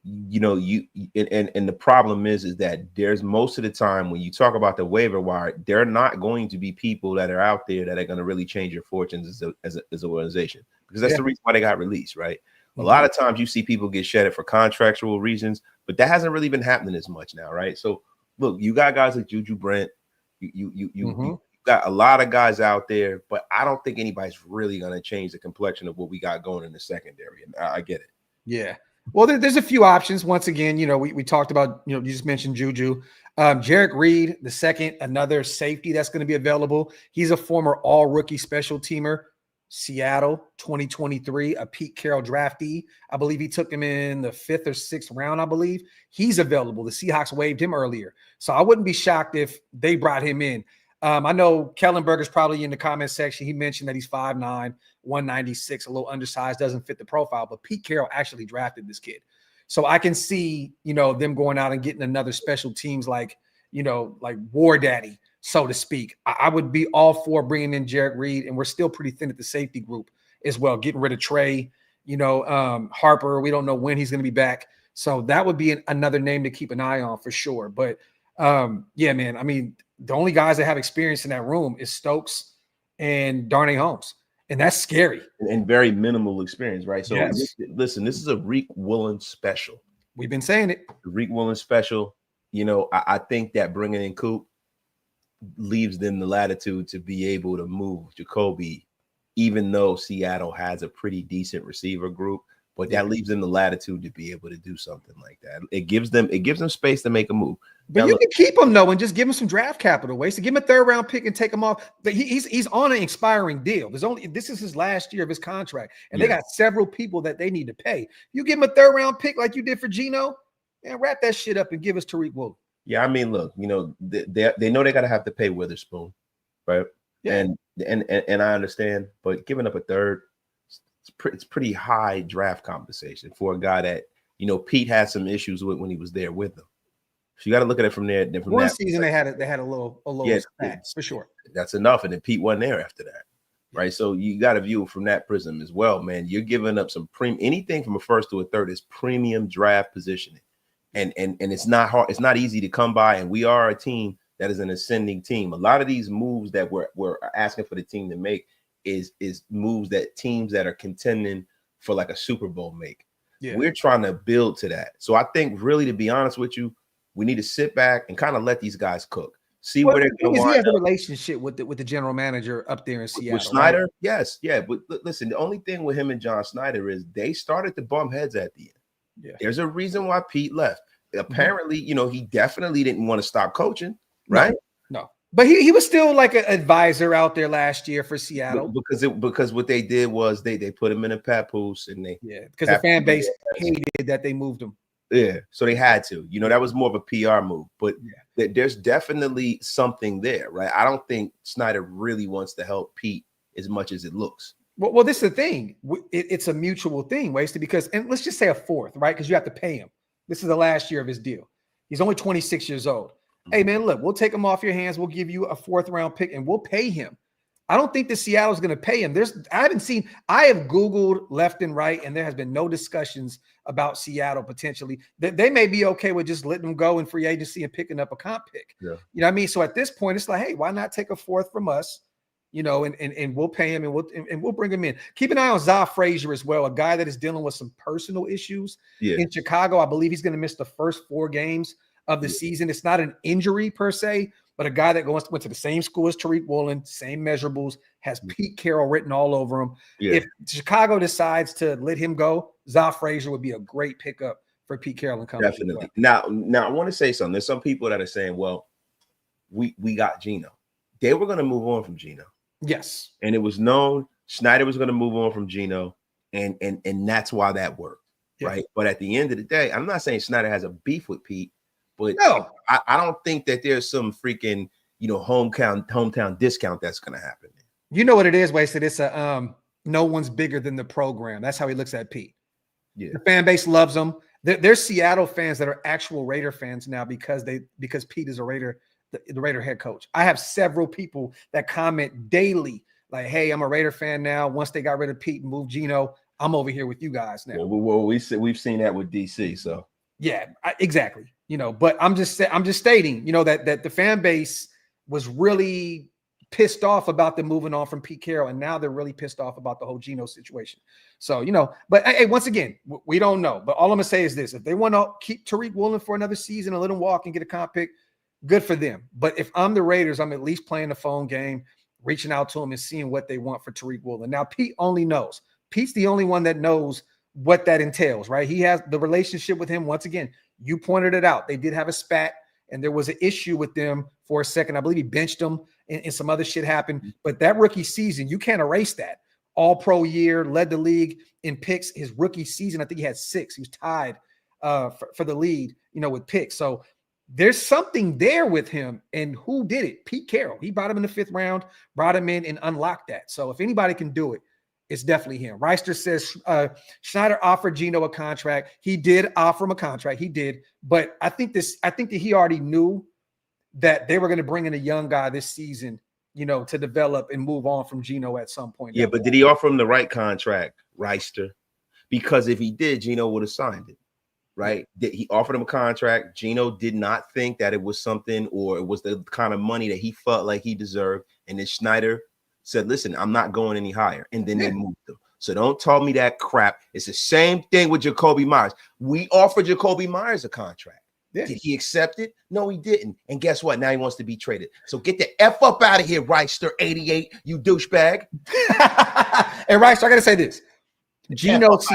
And the problem is that there's most of the time when you talk about the waiver wire, there are not going to be people that are out there that are going to really change your fortunes as an organization, because that's the reason why they got released, right? A lot of times you see people get shedded for contractual reasons, but that hasn't really been happening as much now, right? So look, you got guys like Juju Brent, you got a lot of guys out there, but I don't think anybody's really going to change the complexion of what we got going in the secondary. And I get it. Yeah. Well, there's a few options. Once again, we talked about, you just mentioned Juju. Jarek Reed, the second, another safety that's going to be available. He's a former all-rookie special teamer, Seattle 2023, a Pete Carroll draftee. I believe he took him in the 5th or 6th round, I believe. He's available. The Seahawks waived him earlier. So I wouldn't be shocked if they brought him in. I know Kellenberger's probably in the comment section. He mentioned that he's 5'9", 196, a little undersized, doesn't fit the profile, but Pete Carroll actually drafted this kid. So I can see, them going out and getting another special teams like War Daddy, so to speak. I would be all for bringing in Jarek Reed, and we're still pretty thin at the safety group as well, getting rid of Trey, Harper. We don't know when he's going to be back. So that would be another name to keep an eye on for sure. But yeah, man, I mean, the only guys that have experience in that room is Stokes and Darnay Holmes. And that's scary. And very minimal experience, right? So listen, this is a Reek Woolen special. We've been saying it. The Reek Woolen special, I think that bringing in Coop leaves them the latitude to be able to move Jacoby, even though Seattle has a pretty decent receiver group. But that leaves them the latitude to be able to do something like that. It gives them space to make a move. But now, you can keep him though and just give him some draft capital. Waste to give him a 3rd round pick and take him off. But he's on an expiring deal. This is his last year of his contract, and they got several people that they need to pay. You give him a 3rd round pick like you did for Geno, and wrap that shit up and give us Tariq Woolen. Yeah, I mean, look, they know they gotta have to pay Witherspoon, right? Yeah. And I understand, but giving up a 3rd. It's pretty high draft compensation for a guy that Pete had some issues with when he was there with them. So you got to look at it from there. One season they had a little for sure. That's enough, and then Pete wasn't there after that, right? So you got to view it from that prism as well, man. You're giving up some anything from a 1st to a 3rd is premium draft positioning, and it's not hard. It's not easy to come by, and we are a team that is an ascending team. A lot of these moves that we're asking for the team to make is moves that teams that are contending for like a Super Bowl make. Yeah. We're trying to build to that. So I think really, to be honest with you, we need to sit back and kind of let these guys cook. See where they're going to wind up. He has a relationship with the general manager up there in Seattle. With Snyder? Right? Yes. Yeah. But listen, the only thing with him and John Snyder is they started to bump heads at the end. Yeah. There's a reason why Pete left. Apparently, you know, he definitely didn't want to stop coaching, right? No. But he was still like an advisor out there last year for Seattle. Because what they did was they put him in a papoose and because the fan base hated that they moved him. Yeah, so they had to. You know, that was more of a PR move, but there's definitely something there, right? I don't think Snyder really wants to help Pete as much as it looks. Well, this is the thing. It's a mutual thing, Wasted, because, and let's just say a fourth, right? Because you have to pay him. This is the last year of his deal. He's only 26 years old. Hey, man, look, we'll take him off your hands. We'll give you a 4th round pick and we'll pay him. I don't think that Seattle's going to pay him. I have Googled left and right, and there has been no discussions about Seattle potentially. They may be okay with just letting him go in free agency and picking up a comp pick. Yeah. You know what I mean? So at this point, it's like, hey, why not take a 4th from us? You know, and we'll pay him and we'll bring him in. Keep an eye on Za Frazier as well, a guy that is dealing with some personal issues in Chicago. I believe he's going to miss the first 4 games of the season. It's not an injury per se, but a guy that went to the same school as Tariq Woolen, same measurables, has Pete Carroll written all over him. Yeah. If Chicago decides to let him go, Za Frazier would be a great pickup for Pete Carroll and company. Definitely. Now I want to say something. There's some people that are saying, well, we got Geno. They were going to move on from Geno. Yes. And it was known Snyder was going to move on from Geno, and that's why that worked, right? But at the end of the day, I'm not saying Snyder has a beef with Pete, but no, I don't think that there's some freaking, you know, hometown discount that's going to happen. You know what it is, Wasted? It's a no one's bigger than the program. That's how he looks at Pete. Yeah. The fan base loves him. There's Seattle fans that are actual Raider fans now because Pete is a Raider, the Raider head coach. I have several people that comment daily like, hey, I'm a Raider fan now. Once they got rid of Pete and moved Geno, I'm over here with you guys now. Well, we've seen that with DC. So yeah, exactly. You know, but I'm just stating, you know, that the fan base was really pissed off about them moving on from Pete Carroll, and now they're really pissed off about the whole Geno situation. So, you know, but hey, once again, we don't know. But all I'm gonna say is this: if they want to keep Tariq Woolen for another season and let him walk and get a comp pick, good for them. But if I'm the Raiders, I'm at least playing the phone game, reaching out to them and seeing what they want for Tariq Woolen. Now, Pete only knows. Pete's the only one that knows what that entails, right? He has the relationship with him. Once again, you pointed it out. They did have a spat, and there was an issue with them for a second. I believe he benched them, and some other shit happened. But that rookie season, you can't erase that. All-pro year, led the league in picks. His rookie season, I think he had 6. He was tied for the lead, you know, with picks. So there's something there with him. And who did it? Pete Carroll. He brought him in the 5th round, brought him in and unlocked that. So if anybody can do it, it's definitely him. Reister says Schneider offered Geno a contract. He did offer him a contract. He did. But I think that he already knew that they were going to bring in a young guy this season, you know, to develop and move on from Geno at some point. Yeah, but did he offer him the right contract, Reister? Because if he did, Geno would have signed it, right? He offered him a contract. Geno did not think that it was something, or it was the kind of money that he felt like he deserved. And then Schneider said, listen, I'm not going any higher. And then they moved him. So don't tell me that crap. It's the same thing with Jacoby Myers. We offered Jacoby Myers a contract. Yeah. Did he accept it? No, he didn't. And guess what? Now he wants to be traded. So get the F up out of here, Reister 88, you douchebag. And Reister, I got to say this. Geno's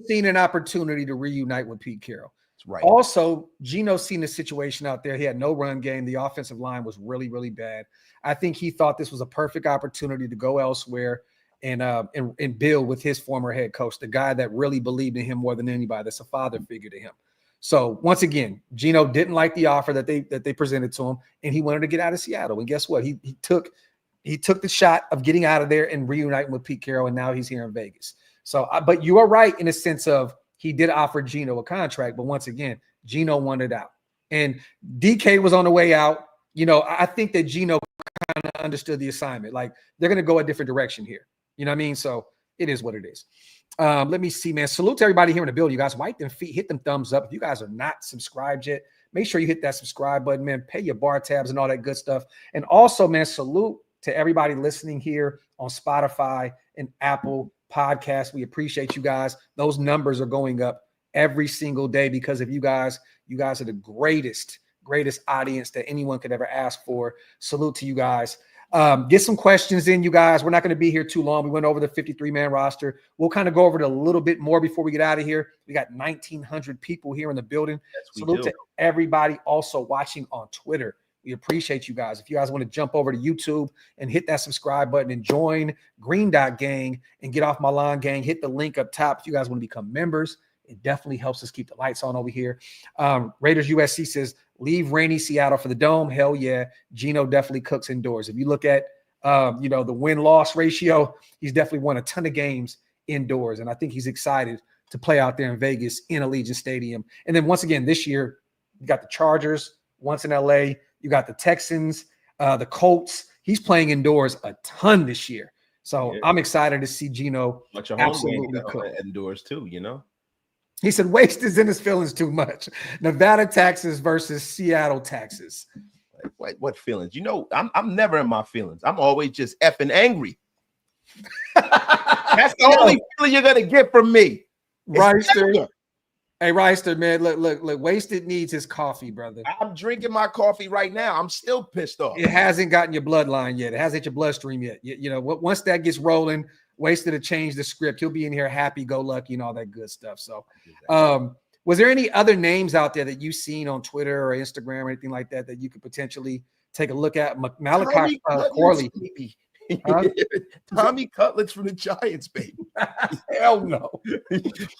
seen an opportunity to reunite with Pete Carroll. That's right. Also, Geno's seen the situation out there. He had no run game. The offensive line was really, really bad. I think he thought this was a perfect opportunity to go elsewhere and build with his former head coach, the guy that really believed in him more than anybody. That's a father figure to him. So once again, Geno didn't like the offer that they presented to him, and he wanted to get out of Seattle. And guess what? He took the shot of getting out of there and reuniting with Pete Carroll, and now he's here in Vegas. So, but you are right in a sense of he did offer Geno a contract, but once again, Geno wanted out, and DK was on the way out. You know, I think that Geno kind of understood the assignment. Like, they're going to go a different direction here. You know what I mean? So it is what it is. Let me see, man. Salute to everybody here in the building. You guys, wipe them feet, hit them thumbs up. If you guys are not subscribed yet, make sure you hit that subscribe button, man. Pay your bar tabs and all that good stuff. And also, man, salute to everybody listening here on Spotify and Apple Podcasts. We appreciate you guys. Those numbers are going up every single day because of you guys. You guys are the greatest audience that anyone could ever ask for. Salute to you guys. Get some questions in, you guys. We're not going to be here too long. We went over the 53-man roster. We'll kind of go over it a little bit more before we get out of here. We got 1,900 people here in the building. Salute to everybody also watching on Twitter. We appreciate you guys. If you guys want to jump over to YouTube and hit that subscribe button and join Green Dot Gang and Get Off My Lawn Gang, hit the link up top. If you guys want to become members, it definitely helps us keep the lights on over here. Raiders USC says, leave rainy Seattle for the Dome. Hell yeah. Gino definitely cooks indoors. If you look at, the win-loss ratio, he's definitely won a ton of games indoors. And I think he's excited to play out there in Vegas in Allegiant Stadium. And then once again, this year, you got the Chargers once in LA. You got the Texans, the Colts. He's playing indoors a ton this year. So I'm excited to see Gino absolutely cook indoors too, you know? He said, Waste is in his feelings too much. Nevada taxes versus Seattle taxes. What feelings? You know, I'm never in my feelings. I'm always just effing angry. That's the only feeling you're gonna get from me. Reister. Hey, Reister, man, look, Wasted needs his coffee, brother. I'm drinking my coffee right now. I'm still pissed off. It hasn't gotten your bloodline yet. It hasn't hit your bloodstream yet. You know, once that gets rolling, Wasted to change the script. He'll be in here happy-go-lucky and all that good stuff. So, was there any other names out there that you've seen on Twitter or Instagram or anything like that that you could potentially take a look at? Malachi Corley. Huh? Tommy Cutlets from the Giants, baby. Hell no.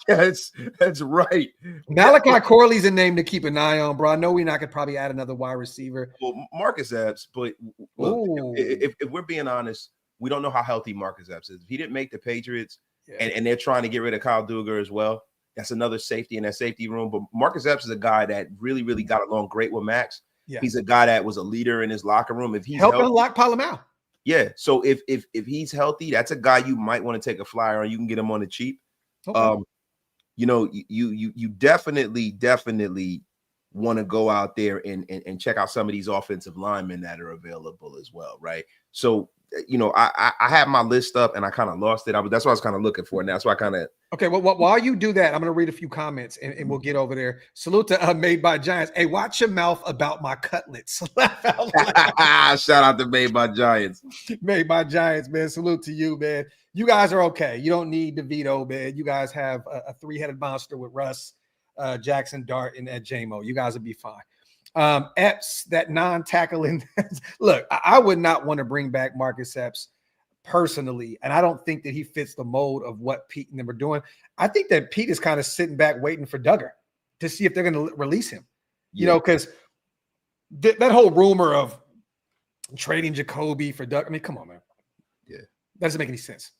Yes, that's right. Malachi Corley's a name to keep an eye on, bro. I know we're not gonna probably add another wide receiver. Well, Marcus Epps, but look, if we're being honest, we don't know how healthy Marcus Epps is. If he didn't make the Patriots and they're trying to get rid of Kyle Duggar as well, that's another safety in that safety room. But Marcus Epps is a guy that really, really got along great with Max. Yeah. He's a guy that was a leader in his locker room. If he's helping unlock Palomar. Yeah, so if he's healthy, that's a guy you might want to take a flyer on. You can get him on the cheap. Okay. You know, you definitely want to go out there and check out some of these offensive linemen that are available as well, right? So, you know, I had my list up and I kind of lost it. That's what I was kind of looking for. And that's why I kind of. Okay, well, while you do that, I'm going to read a few comments and we'll get over there. Salute to Made by Giants. Hey, watch your mouth about my cutlets. Shout out to Made by Giants. Made by Giants, man. Salute to you, man. You guys are okay. You don't need DeVito, man. You guys have a three-headed monster with Russ, Jackson, Dart, and J-Mo. You guys will be fine. Epps, that non-tackling. Look, I would not want to bring back Marcus Epps personally, and I don't think that he fits the mold of what Pete and them are doing. I think that Pete is kind of sitting back waiting for Duggar to see if they're going to release him. You know, because that whole rumor of trading Jacoby for Duggar, I mean, come on, man. Yeah. That doesn't make any sense.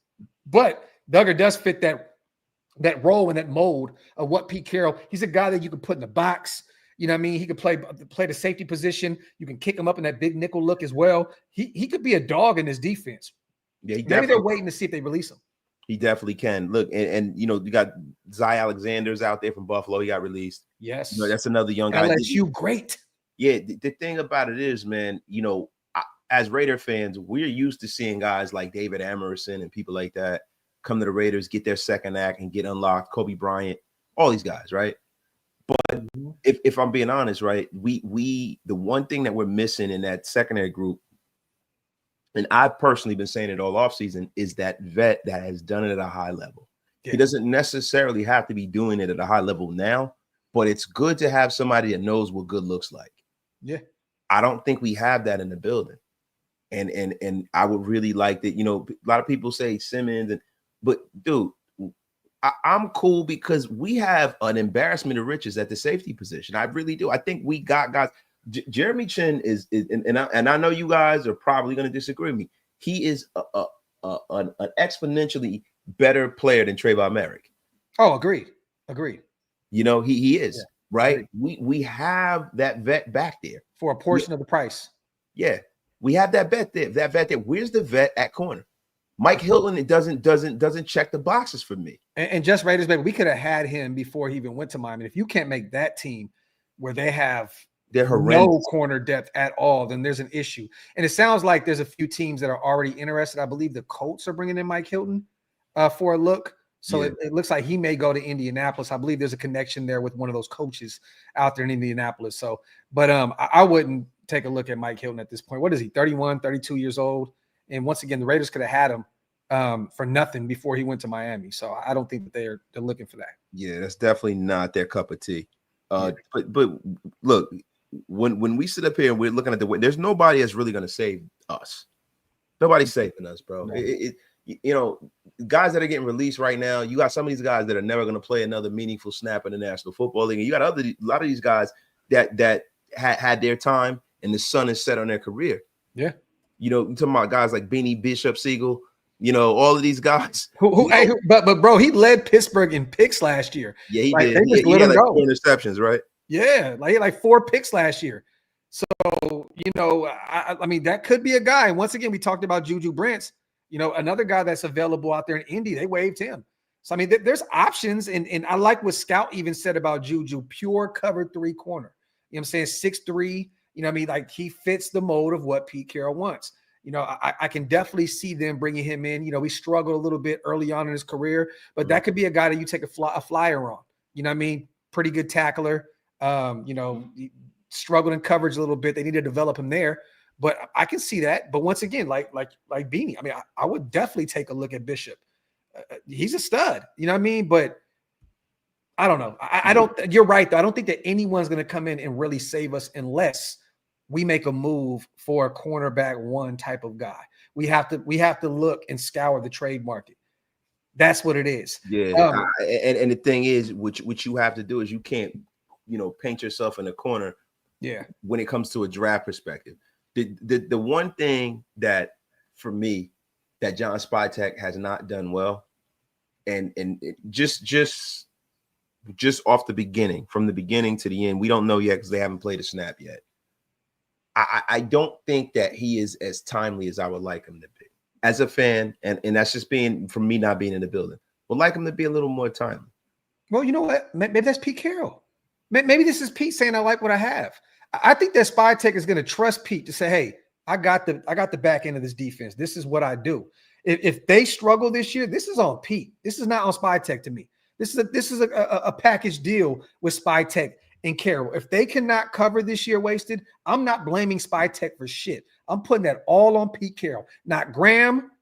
But Duggar does fit that role and that mold of what Pete Carroll, he's a guy that you can put in the box. You know what I mean? He could play the safety position. You can kick him up in that big nickel look as well. He could be a dog in this defense. Yeah, maybe they're waiting to see if they release him. He definitely can. Look, and you know, you got Zy Alexander's out there from Buffalo. He got released. Yes. You know, that's another young guy. LSU, great. Yeah, the thing about it is, man, you know, as Raider fans, we're used to seeing guys like David Emerson and people like that come to the Raiders, get their second act and get unlocked. Kobe Bryant, all these guys, right? But if I'm being honest, right, we the one thing that we're missing in that secondary group, and I've personally been saying it all offseason, is that vet that has done it at a high level. Yeah. He doesn't necessarily have to be doing it at a high level now, but it's good to have somebody that knows what good looks like. Yeah. I don't think we have that in the building. And I would really like that, you know, a lot of people say Simmons, but dude, I'm cool because we have an embarrassment of riches at the safety position. I really do. I think we got guys. Jeremy Chin is and I know you guys are probably going to disagree with me. He is an exponentially better player than Trayvon Merrick. Oh, agreed. You know, he is, yeah, right? We have that vet back there for a portion of the price. Yeah, we have that vet there. Where's the vet at corner? Mike Hilton, it doesn't check the boxes for me. And just Raiders, baby, we could have had him before he even went to Miami. If you can't make that team, where they have they're horrendous. No corner depth at all, then there's an issue. And it sounds like there's a few teams that are already interested. I believe the Colts are bringing in Mike Hilton for a look. So it looks like he may go to Indianapolis. I believe there's a connection there with one of those coaches out there in Indianapolis. So, but I wouldn't take a look at Mike Hilton at this point. What is he, 31, 32 years old? And once again, the Raiders could have had him for nothing before he went to Miami. So I don't think that they're looking for that. Yeah, that's definitely not their cup of tea. But look, when we sit up here and we're looking at there's nobody that's really going to save us. Nobody's saving us, bro. No. You know, guys that are getting released right now, you got some of these guys that are never going to play another meaningful snap in the National Football League. And you got a lot of these guys that had their time and the sun is set on their career. Yeah. You know, you're talking about guys like Beanie Bishop, Siegel, you know, all of these guys. But bro, he led Pittsburgh in picks last year. Yeah, he did. They just let him go. 4 interceptions, right? Yeah, like 4 picks last year. So, you know, I mean, that could be a guy. And once again, we talked about Juju Brents, you know, another guy that's available out there in Indy. They waived him. So, I mean, there's options. And I like what Scout even said about Juju, pure cover 3 corner. You know what I'm saying? 6'3", you know what I mean? Like, he fits the mold of what Pete Carroll wants. You know, I can definitely see them bringing him in. You know, he struggled a little bit early on in his career, but that could be a guy that you take a flyer on. You know what I mean? Pretty good tackler. You know, he struggled in coverage a little bit. They need to develop him there, but I can see that. But once again, like Beanie, I mean, I would definitely take a look at Bishop. He's a stud, you know what I mean? But I don't know. I don't. You're right, though. I don't think that anyone's going to come in and really save us unless we make a move for a cornerback 1 type of guy. We have to look and scour the trade market. That's what it is. Yeah, and the thing is, what you have to do is you can't, you know, paint yourself in a corner. Yeah. When it comes to a draft perspective, the one thing that for me that John Spytek has not done well, and just off the beginning, from the beginning to the end, we don't know yet because they haven't played a snap yet. I don't think that he is as timely as I would like him to be as a fan, and that's just being from me not being in the building. Would like him to be a little more timely. Well, you know what? Maybe that's Pete Carroll. Maybe this is Pete saying I like what I have. I think that Spytek is going to trust Pete to say, "Hey, I got the back end of this defense. This is what I do." If they struggle this year, this is on Pete. This is not on Spytek to me. This is a package deal with Spytek and Carroll. If they cannot cover this year wasted, I'm not blaming Spytek for shit. I'm putting that all on Pete Carroll, not Graham,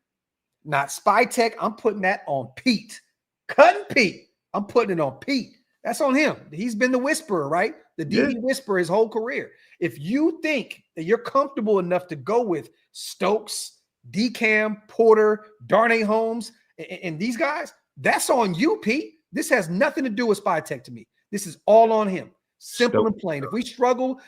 not Spytek. I'm putting that on Pete. Cutting Pete. I'm putting it on Pete. That's on him. He's been the whisperer, right? The DB whisperer his whole career. If you think that you're comfortable enough to go with Stokes, DeCam, Porter, Darnay Holmes, and these guys, that's on you, Pete. This has nothing to do with Spytek to me. This is all on him. Simple and plain. If we struggle,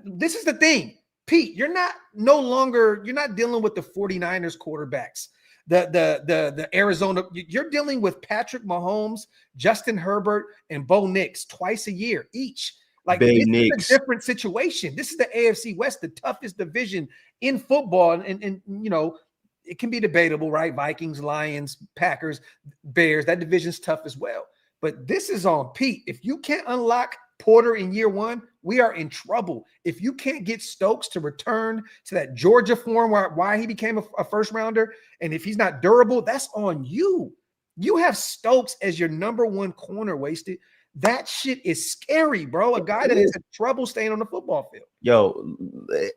this is the thing. Pete, you're not dealing with the 49ers quarterbacks, the Arizona. You're dealing with Patrick Mahomes, Justin Herbert, and Bo Nix twice a year each. Like, this is a different situation. This is the AFC West, the toughest division in football. And you know, it can be debatable, right? Vikings, Lions, Packers, Bears. That division's tough as well. But this is on Pete. If you can't unlock Porter in year 1, we are in trouble. If you can't get Stokes to return to that Georgia form why he became a first rounder, and if he's not durable, that's on you. You have Stokes as your number 1 corner wasted. That shit is scary, bro. A guy that has trouble staying on the football field. Yo,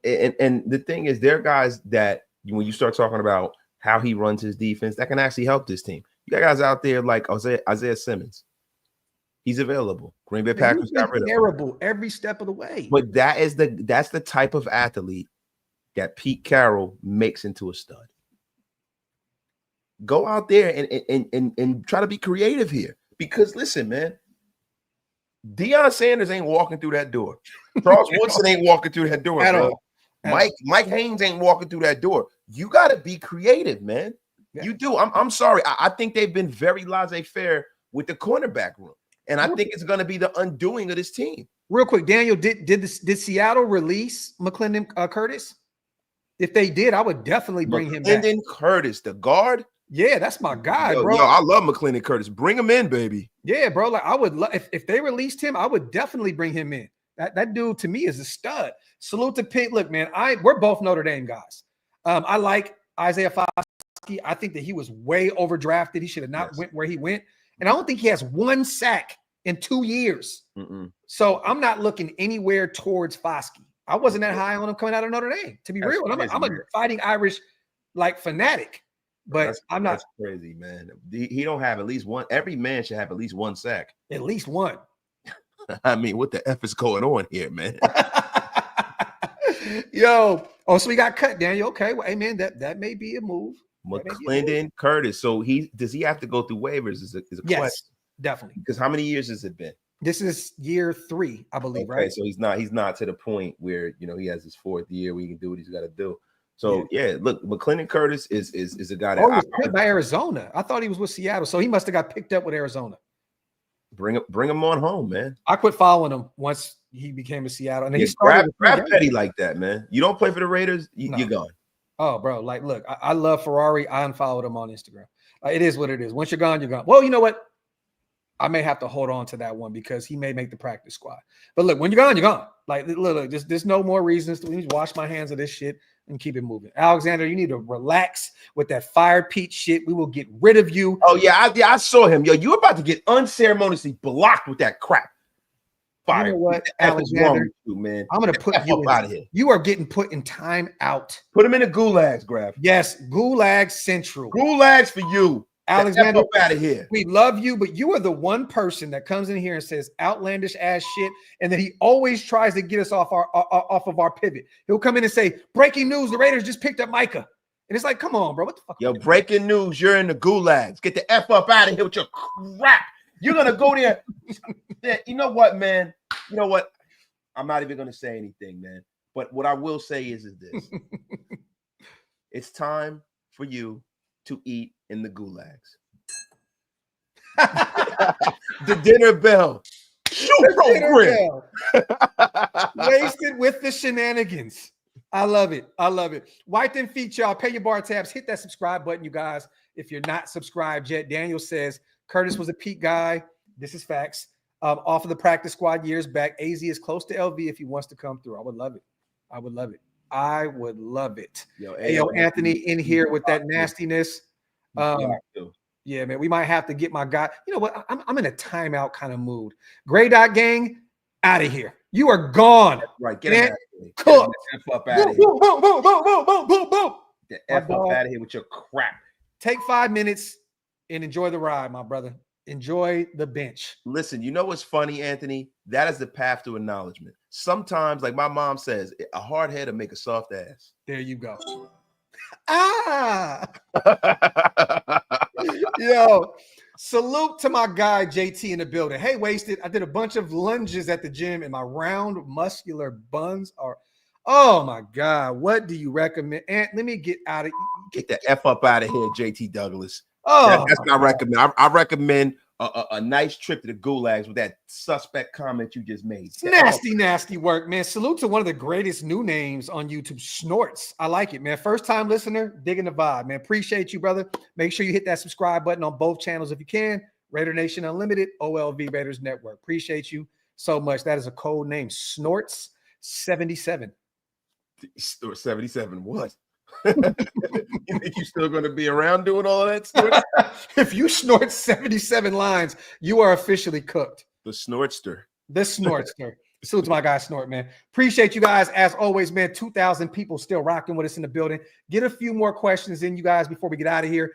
and the thing is, there are guys that when you start talking about how he runs his defense, that can actually help this team. You got guys out there like Isaiah Simmons. He's available. Green Bay Packers got rid of him. Terrible every step of the way. But that's the type of athlete that Pete Carroll makes into a stud. Go out there and try to be creative here. Because listen, man, Deion Sanders ain't walking through that door. Charles Woodson ain't walking through that door. Mike Haynes ain't walking through that door. You got to be creative, man. Yeah. You do. I'm sorry. I think they've been very laissez-faire with the cornerback room. And I think it's going to be the undoing of this team. Real quick, Daniel, did Seattle release McClendon Curtis? If they did, I would definitely bring him back. McClendon Curtis, the guard? Yeah, that's my guy, bro. Yo, I love McClendon Curtis. Bring him in, baby. Yeah, bro. Like, I would if they released him, I would definitely bring him in. That dude to me is a stud. Salute to Pitt. Look, man, we're both Notre Dame guys. I like Isaiah Foskey. I think that he was way overdrafted. He should have not went where he went. And I don't think he has 1 sack in 2 years. So I'm not looking anywhere towards Foskey. I wasn't that high on him coming out of Notre Dame, to be real. And I'm a Fighting Irish fanatic. But I'm not. That's crazy, man. He don't have at least one. Every man should have at least 1 sack. At least one. I mean, what the F is going on here, man? Yo. Oh, so we got cut, Daniel. Okay. Well, hey, man, that may be a move. McClendon Curtis. So does he have to go through waivers? Is a yes, question. Definitely. Because how many years has it been? This is year 3, I believe, right? So he's not to the point where he has his 4th year where he can do what he's got to do. So look, McClendon Curtis is a guy that he was picked by Arizona. I thought he was with Seattle, so he must have got picked up with Arizona. Bring him on home, man. I quit following him once he became a Seattle, and then he started grab petty like that, man. You don't play for the Raiders, you're gone. Oh, bro, like, look, I love Ferrari. I unfollowed him on Instagram. It is what it is. Once you're gone, you're gone. Well, you know what? I may have to hold on to that one because he may make the practice squad. But look, when you're gone, you're gone. Like, look, there's no more reasons to wash my hands of this shit and keep it moving. Alexander, you need to relax with that Fire Pete shit. We will get rid of you. Oh, yeah, I saw him. Yo, you about to get unceremoniously blocked with that crap. Fire. You know what, Alexander? Man. I'm going to put you out of here. You are getting put in time out. Put him in the gulags, Graphk. Yes, Gulag Central. Gulags for you. Alexander, out of here. We love you, but you are the one person that comes in here and says outlandish ass shit, and then he always tries to get us off of our pivot. He'll come in and say, "Breaking news: the Raiders just picked up Micah," and it's like, come on, bro, what the fuck? Yo, breaking news: you're in the gulags. Get the F up out of here with your crap. You're gonna go there. You know what, man? You know what? I'm not even gonna say anything, man. But what I will say is this: it's time for you to eat in the gulags. The dinner bell. Wasted with the shenanigans. I love it. I love it. White and feet, y'all. Pay your bar tabs. Hit that subscribe button, you guys. If you're not subscribed yet, Daniel says Curtis was a peak guy. This is facts. Off of the practice squad years back. AZ is close to LV if he wants to come through. I would love it. I would love it. I would love it. Yo, Anthony in here with that nastiness. Yeah, man, we might have to get my guy. You know what? I'm in a timeout kind of mood. Gray Dot Gang, out of here. You are gone. Right, get him cook. Get the F up out of here. Get the F up out of here with your crap. Take 5 minutes and enjoy the ride, my brother. Enjoy the bench. Listen, you know what's funny, Anthony? That is the path to acknowledgement. Sometimes, like my mom says, a hard head will make a soft ass. There you go. Yo, salute to my guy JT in the building. Hey, Wasted. I did a bunch of lunges at the gym and my round muscular buns are, oh my God. What do you recommend? Let me get out of Get the F up out of here, JT Douglas. Oh, that's what I recommend. I recommend a nice trip to the gulags with that suspect comment you just made. Nasty work, man. Salute to one of the greatest new names on YouTube, Snorts. I like it, man. First time listener, digging the vibe, man. Appreciate you, brother. Make sure you hit that subscribe button on both channels if you can. Raider Nation Unlimited, OLV Raiders Network. Appreciate you so much. That is a code name, Snorts 77. 77 what? You think you're still going to be around doing all of that stuff? If you snort 77 lines, you are officially cooked. The Snortster. The Snortster. Salute to my guy Snort, man. Appreciate you guys as always, man. 2,000 people still rocking with us in the building. Get a few more questions in, you guys, before we get out of here.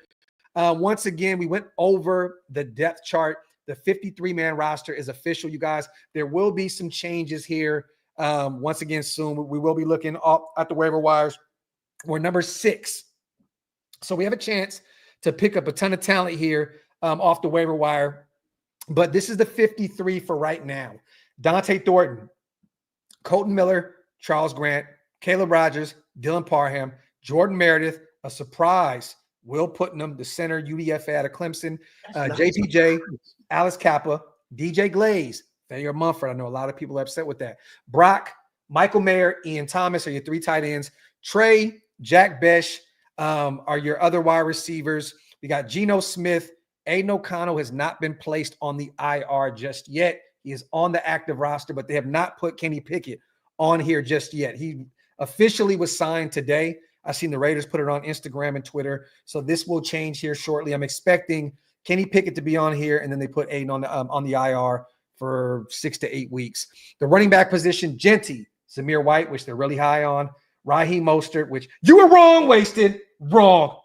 Once again, we went over the depth chart. The 53-man roster is official, you guys. There will be some changes here. Once again, soon we will be looking up at the waiver wires. We're number 6. So we have a chance to pick up a ton of talent here off the waiver wire. But this is the 53 for right now. Dante Thornton, Colton Miller, Charles Grant, Caleb Rogers, Dylan Parham, Jordan Meredith, a surprise, Will Putnam, the center, UDFA out of Clemson, JPJ, Alice Kappa, DJ Glaze, Thayer Mumford. I know a lot of people are upset with that. Brock, Michael Mayer, Ian Thomas are your 3 tight ends. Trey, Jack Besh are your other wide receivers. We got Geno Smith. Aiden O'Connell has not been placed on the IR just yet. He is on the active roster, but they have not put Kenny Pickett on here just yet. He officially was signed today. I've seen the Raiders put it on Instagram and Twitter. So this will change here shortly. I'm expecting Kenny Pickett to be on here, and then they put Aiden on the IR for 6 to 8 weeks. The running back position, Genty, Zamir White, which they're really high on, Raheem Mostert, which you were wrong, Wasted. Wrong.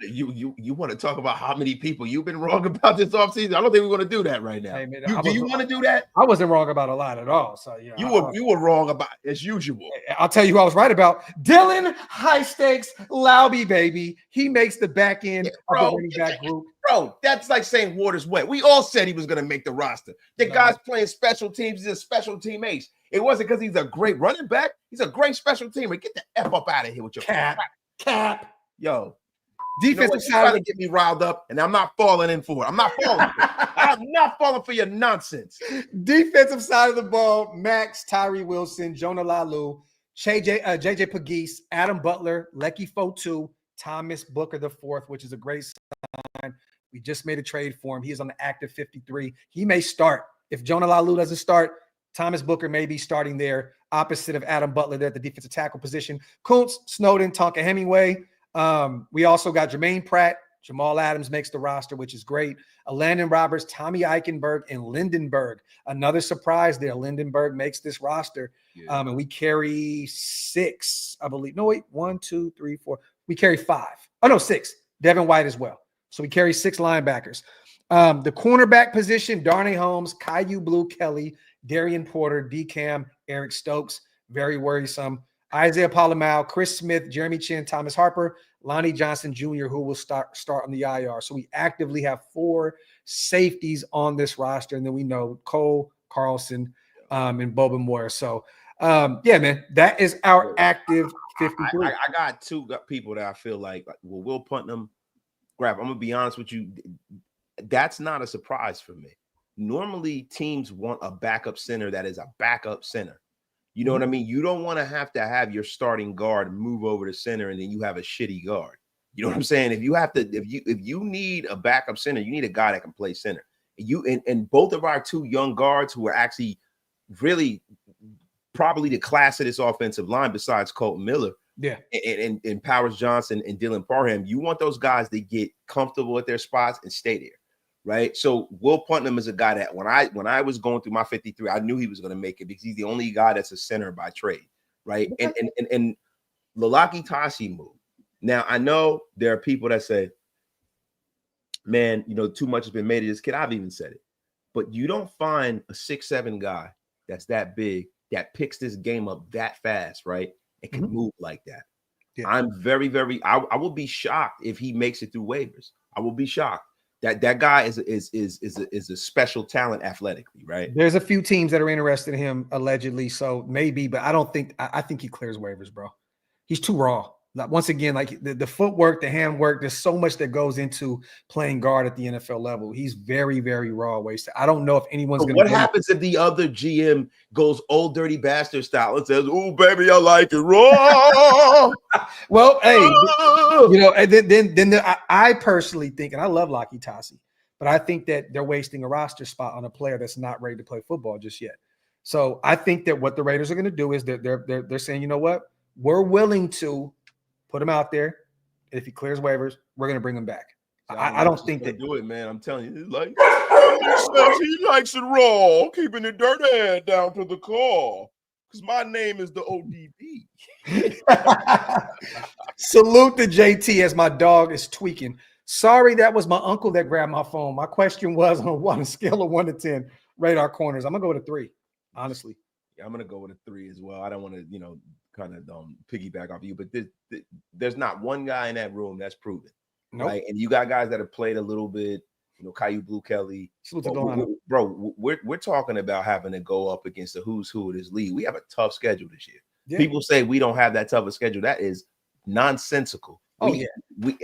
You want to talk about how many people you've been wrong about this offseason? I don't think we're going to do that right now. Hey, man, do you want to do that? I wasn't wrong about a lot at all. So yeah, you were wrong about as usual. I'll tell you who I was right about. Dylan High Stakes Laube, baby. He makes the back end of the running back group. Bro, that's like saying water's wet. We all said he was going to make the roster. The guy's playing special teams. He's a special team ace. It wasn't because he's a great running back. He's a great special teamer. Get the F up out of here with your cap. Yo. Defensive side trying to get me riled up, and I'm not falling in for it. I'm not falling. I'm not falling for your nonsense. Defensive side of the ball: Max, Tyree Wilson, Jonah Lalu, JJ Pegues, Adam Butler, Lecky Fotu, Thomas Booker the fourth, which is a great sign. We just made a trade for him. He is on the active 53. He may start if Jonah Lalu doesn't start. Thomas Booker may be starting there, opposite of Adam Butler there at the defensive tackle position. Kuntz, Snowden, Tonka Hemingway. We also got Jermaine Pratt. Jamal Adams makes the roster, which is great. Landon Roberts, Tommy Eichenberg, and Lindenberg. Another surprise there. Lindenberg makes this roster. Yeah. And we carry 6, I believe. No, wait. 1, 2, 3, 4. We carry 5. Oh, no, 6. Devin White as well. So we carry 6 linebackers. The cornerback position, Darnay Holmes, Caillou Blue Kelly, Darian Porter, D-Cam, Eric Stokes. Very worrisome. Isaiah Palomau, Chris Smith, Jeremy Chin, Thomas Harper, Lonnie Johnson Jr., who will start on the IR. So we actively have 4 safeties on this roster. And then we know Cole, Carlson, and Boba Moore. So, yeah, man, that is our active 53. I got 2 people that I feel like, well, Will Putnam, Graphk, I'm going to be honest with you. That's not a surprise for me. Normally, teams want a backup center that is a backup center. You know what I mean? You don't want to have your starting guard move over to center and then you have a shitty guard. You know what I'm saying? If you need a backup center, you need a guy that can play center. And both of our 2 young guards who are actually really probably the class of this offensive line besides Colton Miller. Yeah. And Powers Johnson and Dylan Parham, you want those guys to get comfortable at their spots and stay there. Right. So Will Putnam is a guy that when I was going through my 53, I knew he was going to make it because he's the only guy that's a center by trade. Right. And Lalaki Tashi move. Now, I know there are people that say, man, too much has been made of this kid. I've even said it. But you don't find a 6'7" guy that's that big that picks this game up that fast. Right. And can move like that. Yeah. I'm very, very I will be shocked if he makes it through waivers. I will be shocked. That guy is a special talent athletically, right? There's a few teams that are interested in him allegedly, so maybe, but I don't think. I think he clears waivers, bro. He's too raw. Like, once again, like the footwork, the handwork. There's so much that goes into playing guard at the NFL level. He's very, very raw. Wasted. I don't know if anyone's going to. What happens if the other GM goes old dirty bastard style and says, "Oh, baby, I like it raw"? Well, hey, and then I personally think, and I love Laki Tasi, but I think that they're wasting a roster spot on a player that's not ready to play football just yet. So I think that what the Raiders are going to do is they're saying, you know what, we're willing to put him out there. If he clears waivers, we're going to bring him back. I don't think that do it, man. I'm telling you, he likes it raw, keeping the dirt head down to the core. Because my name is the ODB. Salute to JT as my dog is tweaking. Sorry, that was my uncle that grabbed my phone. My question was on a scale of 1 to 10, rate our corners. I'm gonna go with a 3, honestly. Yeah, I'm gonna go with a 3 as well. I don't want to, kind of piggyback off you, but there's not one guy in that room that's proven. Nope. Right? And you got guys that have played a little bit, Caillou Blue Kelly. Bro, we're talking about having to go up against the who's who of this league. We have a tough schedule this year. Yeah. People say we don't have that tough a schedule. That is nonsensical. We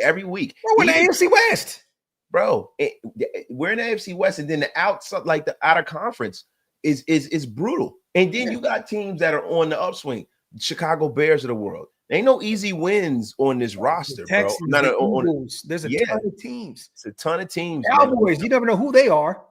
every week. We're in the AFC West. Bro, we're in the AFC West, and then the outside, like the outer conference is brutal. And then you got teams that are on the upswing. Chicago Bears of the world. There ain't no easy wins on this roster, Texans, bro. There's a ton of teams. It's a ton of teams. Cowboys, you never know who they are.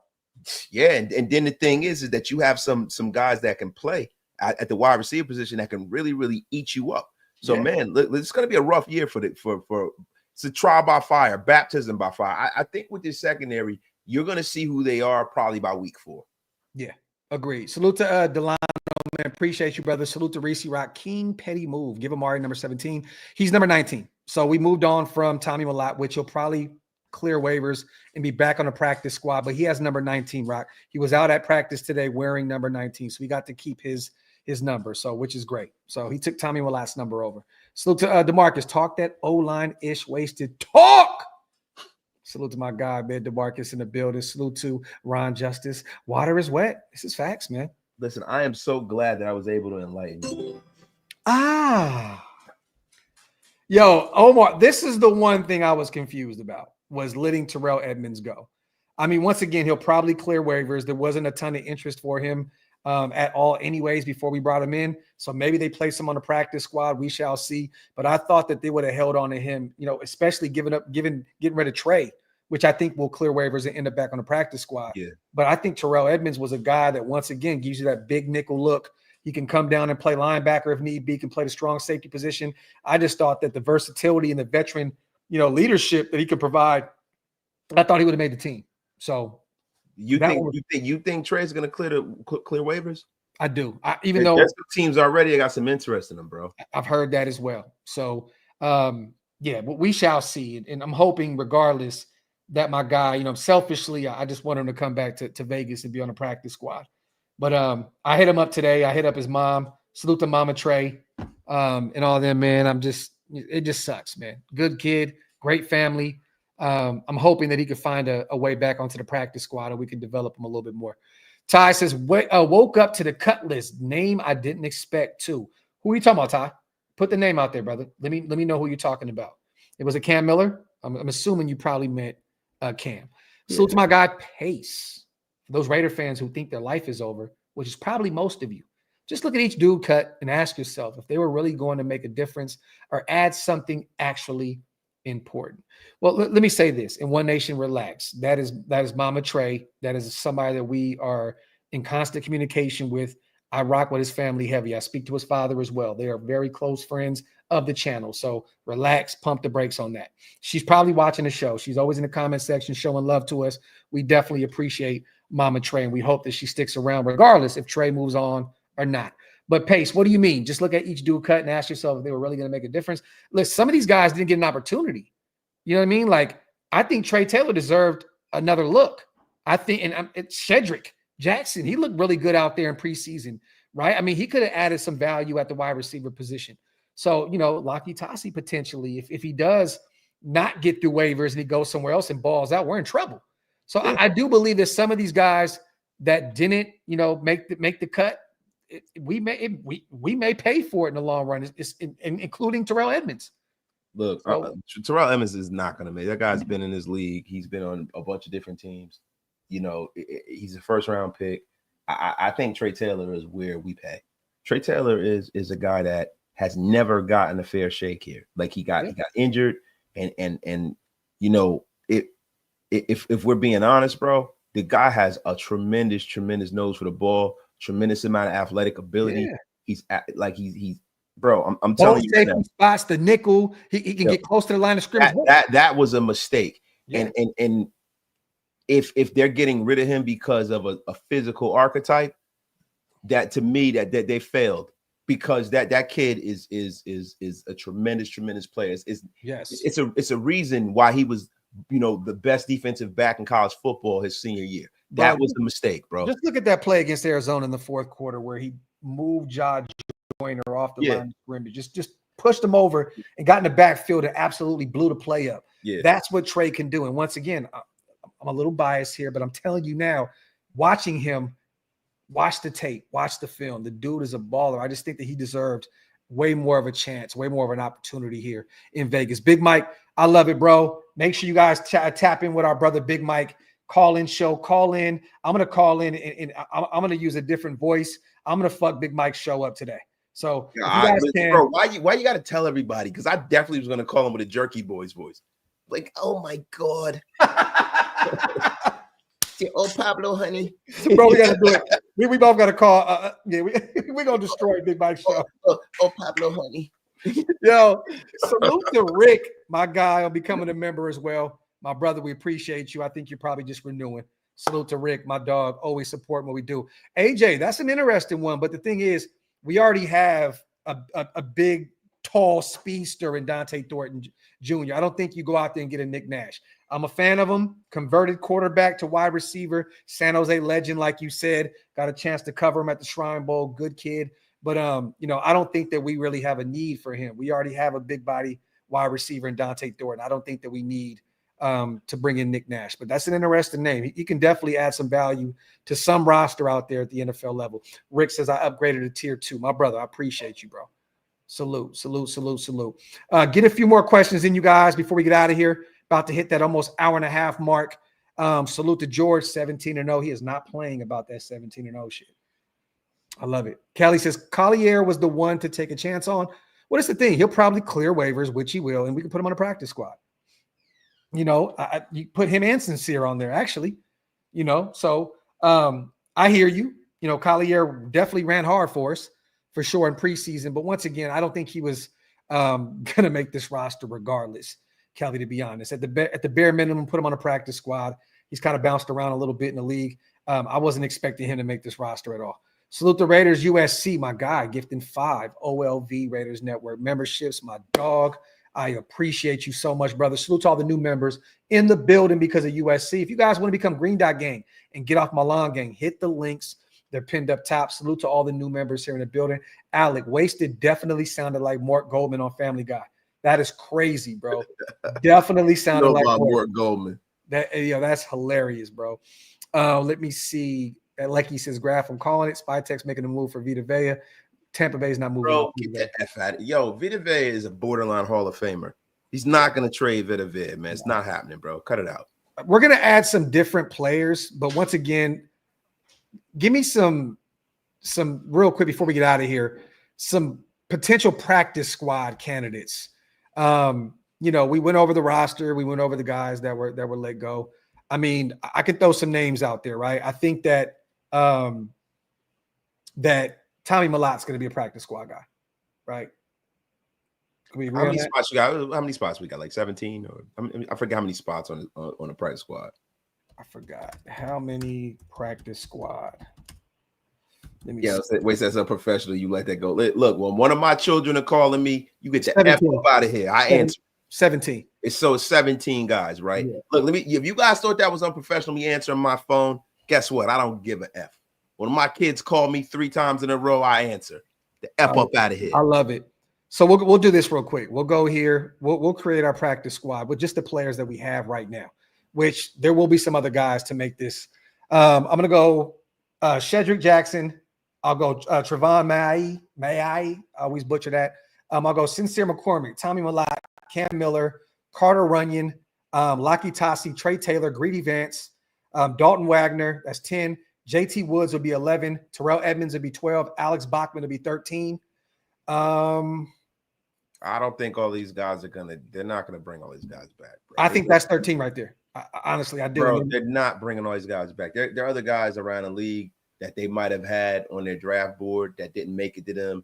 Yeah, and then the thing is that you have some guys that can play at the wide receiver position that can really eat you up. So man, it's going to be a rough year for it's a trial by fire, baptism by fire. I think with this secondary, you're going to see who they are probably by week 4. Yeah, agreed. Salute to Delano, man. Appreciate you, brother. Salute to Reese Rock. King Petty move. Give Amari number 17. He's number 19. So we moved on from Tommy Millott, which he'll probably clear waivers and be back on the practice squad, but he has number 19, Rock. He was out at practice today wearing number 19, so we got to keep his number, so which is great. So he took Tommy Millott's number over. Salute to DeMarcus. Talk that O-line-ish wasted talk. Salute to my guy, man, DeMarcus in the building. Salute to Ron Justice. Water is wet. This is facts, man. Listen, I am so glad that I was able to enlighten you. Yo, Omar, this is the one thing I was confused about, was letting Terrell Edmonds go. I mean, once again, he'll probably clear waivers. There wasn't a ton of interest for him at all anyways before we brought him in. So maybe they place him on the practice squad. We shall see. But I thought that they would have held on to him, especially getting rid of Trey, which I think will clear waivers and end up back on the practice squad. Yeah. But I think Terrell Edmonds was a guy that, once again, gives you that big nickel look. He can come down and play linebacker if need be, can play the strong safety position. I just thought that the versatility and the veteran, leadership that he could provide, I thought he would have made the team. So you think Trey's going to clear waivers? I do. Even though there's some teams already got some interest in him, bro. I've heard that as well. So but we shall see. And I'm hoping, regardless, that my guy, selfishly, I just want him to come back to Vegas and be on the practice squad. But I hit him up today. I hit up his mom. Salute to Mama Trey and all them, man. It just sucks, man. Good kid, great family. I'm hoping that he could find a way back onto the practice squad and we can develop him a little bit more. Ty says, woke up to the cut list. Name I didn't expect to. Who are you talking about, Ty? Put the name out there, brother. Let me know who you're talking about. It was a Cam Miller. I'm assuming you probably meant Cam. Salute to my guy, Pace. For those Raider fans who think their life is over, which is probably most of you, just look at each dude cut and ask yourself if they were really going to make a difference or add something actually important. Well, let me say this. In One Nation, relax. That is Mama Trey. That is somebody that we are in constant communication with. I rock with his family heavy. I speak to his father as well. They are very close friends of the channel. So relax, pump the brakes on that. She's probably watching the show. She's always in the comment section showing love to us. We definitely appreciate Mama Trey, and we hope that she sticks around regardless if Trey moves on or not. But Pace, what do you mean? Just look at each dude cut and ask yourself if they were really going to make a difference. Listen, some of these guys didn't get an opportunity. You know what I mean? Like, I think Trey Taylor deserved another look. I think, and it's Shedrick Jackson. He looked really good out there in preseason, right? I mean, he could have added some value at the wide receiver position. So, Lockie Tassi potentially, if he does not get through waivers and he goes somewhere else and balls out, we're in trouble. So I do believe that some of these guys that didn't, make the cut, we may pay for it in the long run, including Terrell Edmonds. Look, Terrell Edmonds is not going to make. That guy's been in this league. He's been on a bunch of different teams. He's a first-round pick. I think Trey Taylor is where we pay. Trey Taylor is a guy that has never gotten a fair shake here. Like he got injured, and if we're being honest, bro, the guy has a tremendous nose for the ball, tremendous amount of athletic ability. Yeah. He's bro. I'm telling you, safety spots, the nickel. He can get close to the line of scrimmage. That was a mistake. Yeah. And if they're getting rid of him because of a physical archetype, that to me that they failed, because that kid is a tremendous player. It's a reason why he was the best defensive back in college football his senior year. That was a mistake, bro. Just look at that play against Arizona in the fourth quarter where he moved Josh Joyner off the line of scrimmage. Just pushed him over and got in the backfield and absolutely blew the play up. Yeah. That's what Trey can do. And once again, I'm a little biased here, but I'm telling you now, watching him, watch the tape, watch the film. The dude is a baller. I just think that he deserved way more of a chance, way more of an opportunity here in Vegas. Big Mike, I love it, bro. Make sure you guys tap in with our brother Big Mike. Call in. I'm going to call in and I'm going to use a different voice. I'm going to fuck Big Mike's show up today. So bro, why you got to tell everybody? Because I definitely was going to call him with a Jerky Boys voice. Like, oh my God. Oh, Pablo, honey. Bro, we gotta do it. We both gotta call. We're gonna destroy Big Mike Show. Oh, Pablo, honey. Yo, salute to Rick, my guy, on becoming a member as well. My brother, we appreciate you. I think you're probably just renewing. Salute to Rick, my dog, always supporting what we do. AJ, that's an interesting one. But the thing is, we already have a big, tall speedster in Dante Thornton Jr. I don't think you go out there and get a Nick Nash. I'm a fan of him. Converted quarterback to wide receiver. San Jose legend, like you said. Got a chance to cover him at the Shrine Bowl. Good kid. But, I don't think that we really have a need for him. We already have a big body wide receiver in Dante Thornton. I don't think that we need to bring in Nick Nash. But that's an interesting name. He can definitely add some value to some roster out there at the NFL level. Rick says, I upgraded to tier 2. My brother, I appreciate you, bro. Salute. Get a few more questions in, you guys, before we get out of here. About to hit that almost hour and a half mark. Salute to George, 17-0. He is not playing about that 17-0 shit. I love it. Kelly says Collier was the one to take a chance on. What is the thing? He'll probably clear waivers, which he will, and we can put him on a practice squad. You put him and Sincere on there, actually. So I hear you. Collier definitely ran hard for us, for sure, in preseason. But once again, I don't think he was going to make this roster regardless, Kelly, to be honest. At the bare minimum, put him on a practice squad. He's kind of bounced around a little bit in the league. I wasn't expecting him to make this roster at all. Salute the Raiders USC, my guy, gifting 5 OLV Raiders Network memberships, my dog. I appreciate you so much, brother. Salute to all the new members in the building because of USC. If you guys want to become Green Dot Gang and get off my lawn gang, hit the links. They're pinned up top. Salute to all the new members here in the building. Alec, Wasted definitely sounded like Mort Goldman on Family Guy. That is crazy, bro. Definitely sounded like Mort Goldman. That's hilarious, bro. Let me see. Like he says, Graphk, I'm calling it. Spytek's making a move for Vita Vea. Tampa Bay's not moving. Bro, get that F out of it. Yo, Vita Vea is a borderline Hall of Famer. He's not going to trade Vita Vea, man. It's not happening, bro. Cut it out. We're going to add some different players, but once again, give me some real quick before we get out of here, some potential practice squad candidates. We went over the roster. We went over the guys that were let go. I mean, I could throw some names out there, right? I think that that Tommy Malot's going to be a practice squad guy, right? How many spots you got? How many spots we got? Like 17, or I forget how many spots on a practice squad. I forgot how many practice squad. Let me wait, that's a professional. You let that go. Look, when one of my children are calling me, you get the F up out of here. I answer. 17. It's 17 guys, right? Yeah. Look, if you guys thought that was unprofessional, me answering my phone, guess what? I don't give an F. When my kids call me 3 times in a row, I answer. The F up out of here. I love it. So we'll do this real quick. We'll go here. We'll create our practice squad with just the players that we have right now, which there will be some other guys to make this. I'm going to go Shedrick Jackson. I'll go Trevon May. I always butcher that. I'll go Sincere McCormick, Tommy Malott, Cam Miller, Carter Runyon, Laki Tassi, Trey Taylor, Greedy Vance, Dalton Wagner. That's 10. JT Woods will be 11. Terrell Edmonds will be 12. Alex Bachman will be 13. I don't think all these guys they're not going to bring all these guys back, bro. I think that's 13 right there. Honestly, I do. Bro, they're not bringing all these guys back. There are other guys around the league that they might have had on their draft board that didn't make it to them.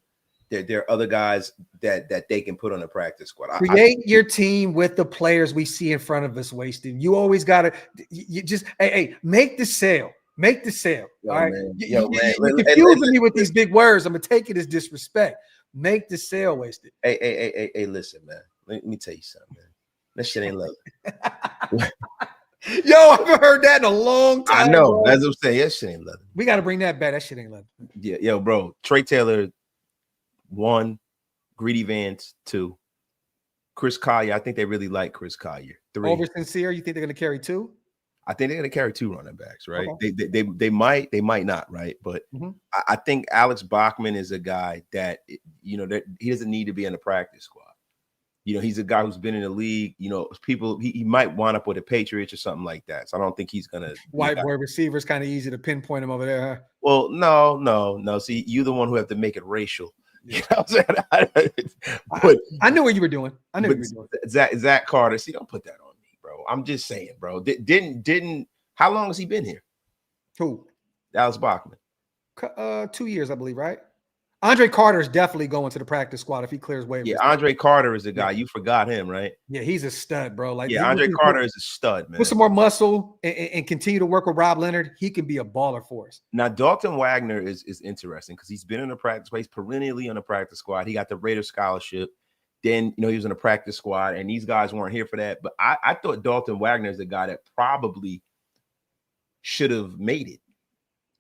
There are other guys that they can put on the practice squad. Create your team with the players we see in front of us, Wasted. You always got to just make the sale. Make the sale. All right. You're confusing me with these big words. I'm going to take it as disrespect. Make the sale, Wasted. Hey, listen, man. Let me tell you something, man. That shit ain't love. Yo, I haven't heard that in a long time. I know. Bro. That's what I'm saying. That shit ain't love. We got to bring that back. That shit ain't love. Yeah, yo, bro. Trey Taylor, 1. Greedy Vance, 2. Chris Collier. I think they really like Chris Collier. 3. Over Sincere, you think they're going to carry 2? I think they're going to carry 2 running backs, right? Okay. They might not, right? But I think Alex Bachman is a guy that that he doesn't need to be in the practice squad. He's a guy who's been in the league. He might wind up with the Patriots or something like that. So I don't think he's going to. White boy receivers kind of easy to pinpoint him over there, huh? Well, no. See, you're the one who have to make it racial. You know what I'm saying? But I knew what you were doing. Zach Carter. See, don't put that on me, bro. I'm just saying, bro. Didn't How long has he been here? Who? Dallas Bachman. 2 years, I believe, right? Andre Carter is definitely going to the practice squad if he clears waivers. Yeah, Andre Carter is the guy. You forgot him, right? Yeah, he's a stud, bro. Like, yeah, Andre Carter is a stud, man. With some more muscle and continue to work with Rob Leonard, he can be a baller for us. Now, Dalton Wagner is interesting because he's been in the practice squad. He's perennially on the practice squad. He got the Raiders scholarship. Then, he was in the practice squad, and these guys weren't here for that. But I thought Dalton Wagner is the guy that probably should have made it.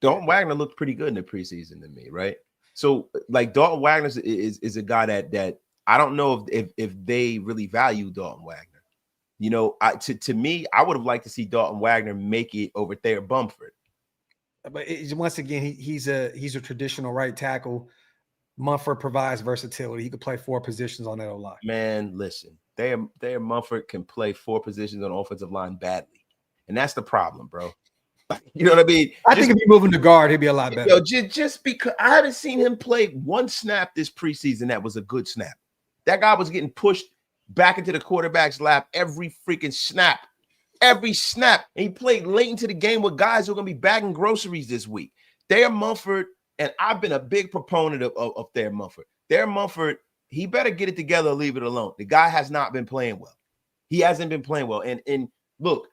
Dalton Wagner looked pretty good in the preseason to me, right? So, like, Dalton Wagner is a guy that I don't know if they really value Dalton Wagner. To me, I would have liked to see Dalton Wagner make it over Thayer Bumford. But once again, he's a traditional right tackle. Mumford provides versatility. He could play 4 positions on that O-line. Man, listen, Thayer Mumford can play 4 positions on the offensive line badly, and that's the problem, bro. You know what I mean? I think if you move him to guard, he'd be a lot better. Just because I haven't seen him play 1 snap this preseason that was a good snap. That guy was getting pushed back into the quarterback's lap every freaking snap. Every snap. And he played late into the game with guys who are going to be bagging groceries this week. Thayer Mumford, and I've been a big proponent of Thayer Mumford. Thayer Mumford, he better get it together or leave it alone. The guy has not been playing well. He hasn't been playing well. And look,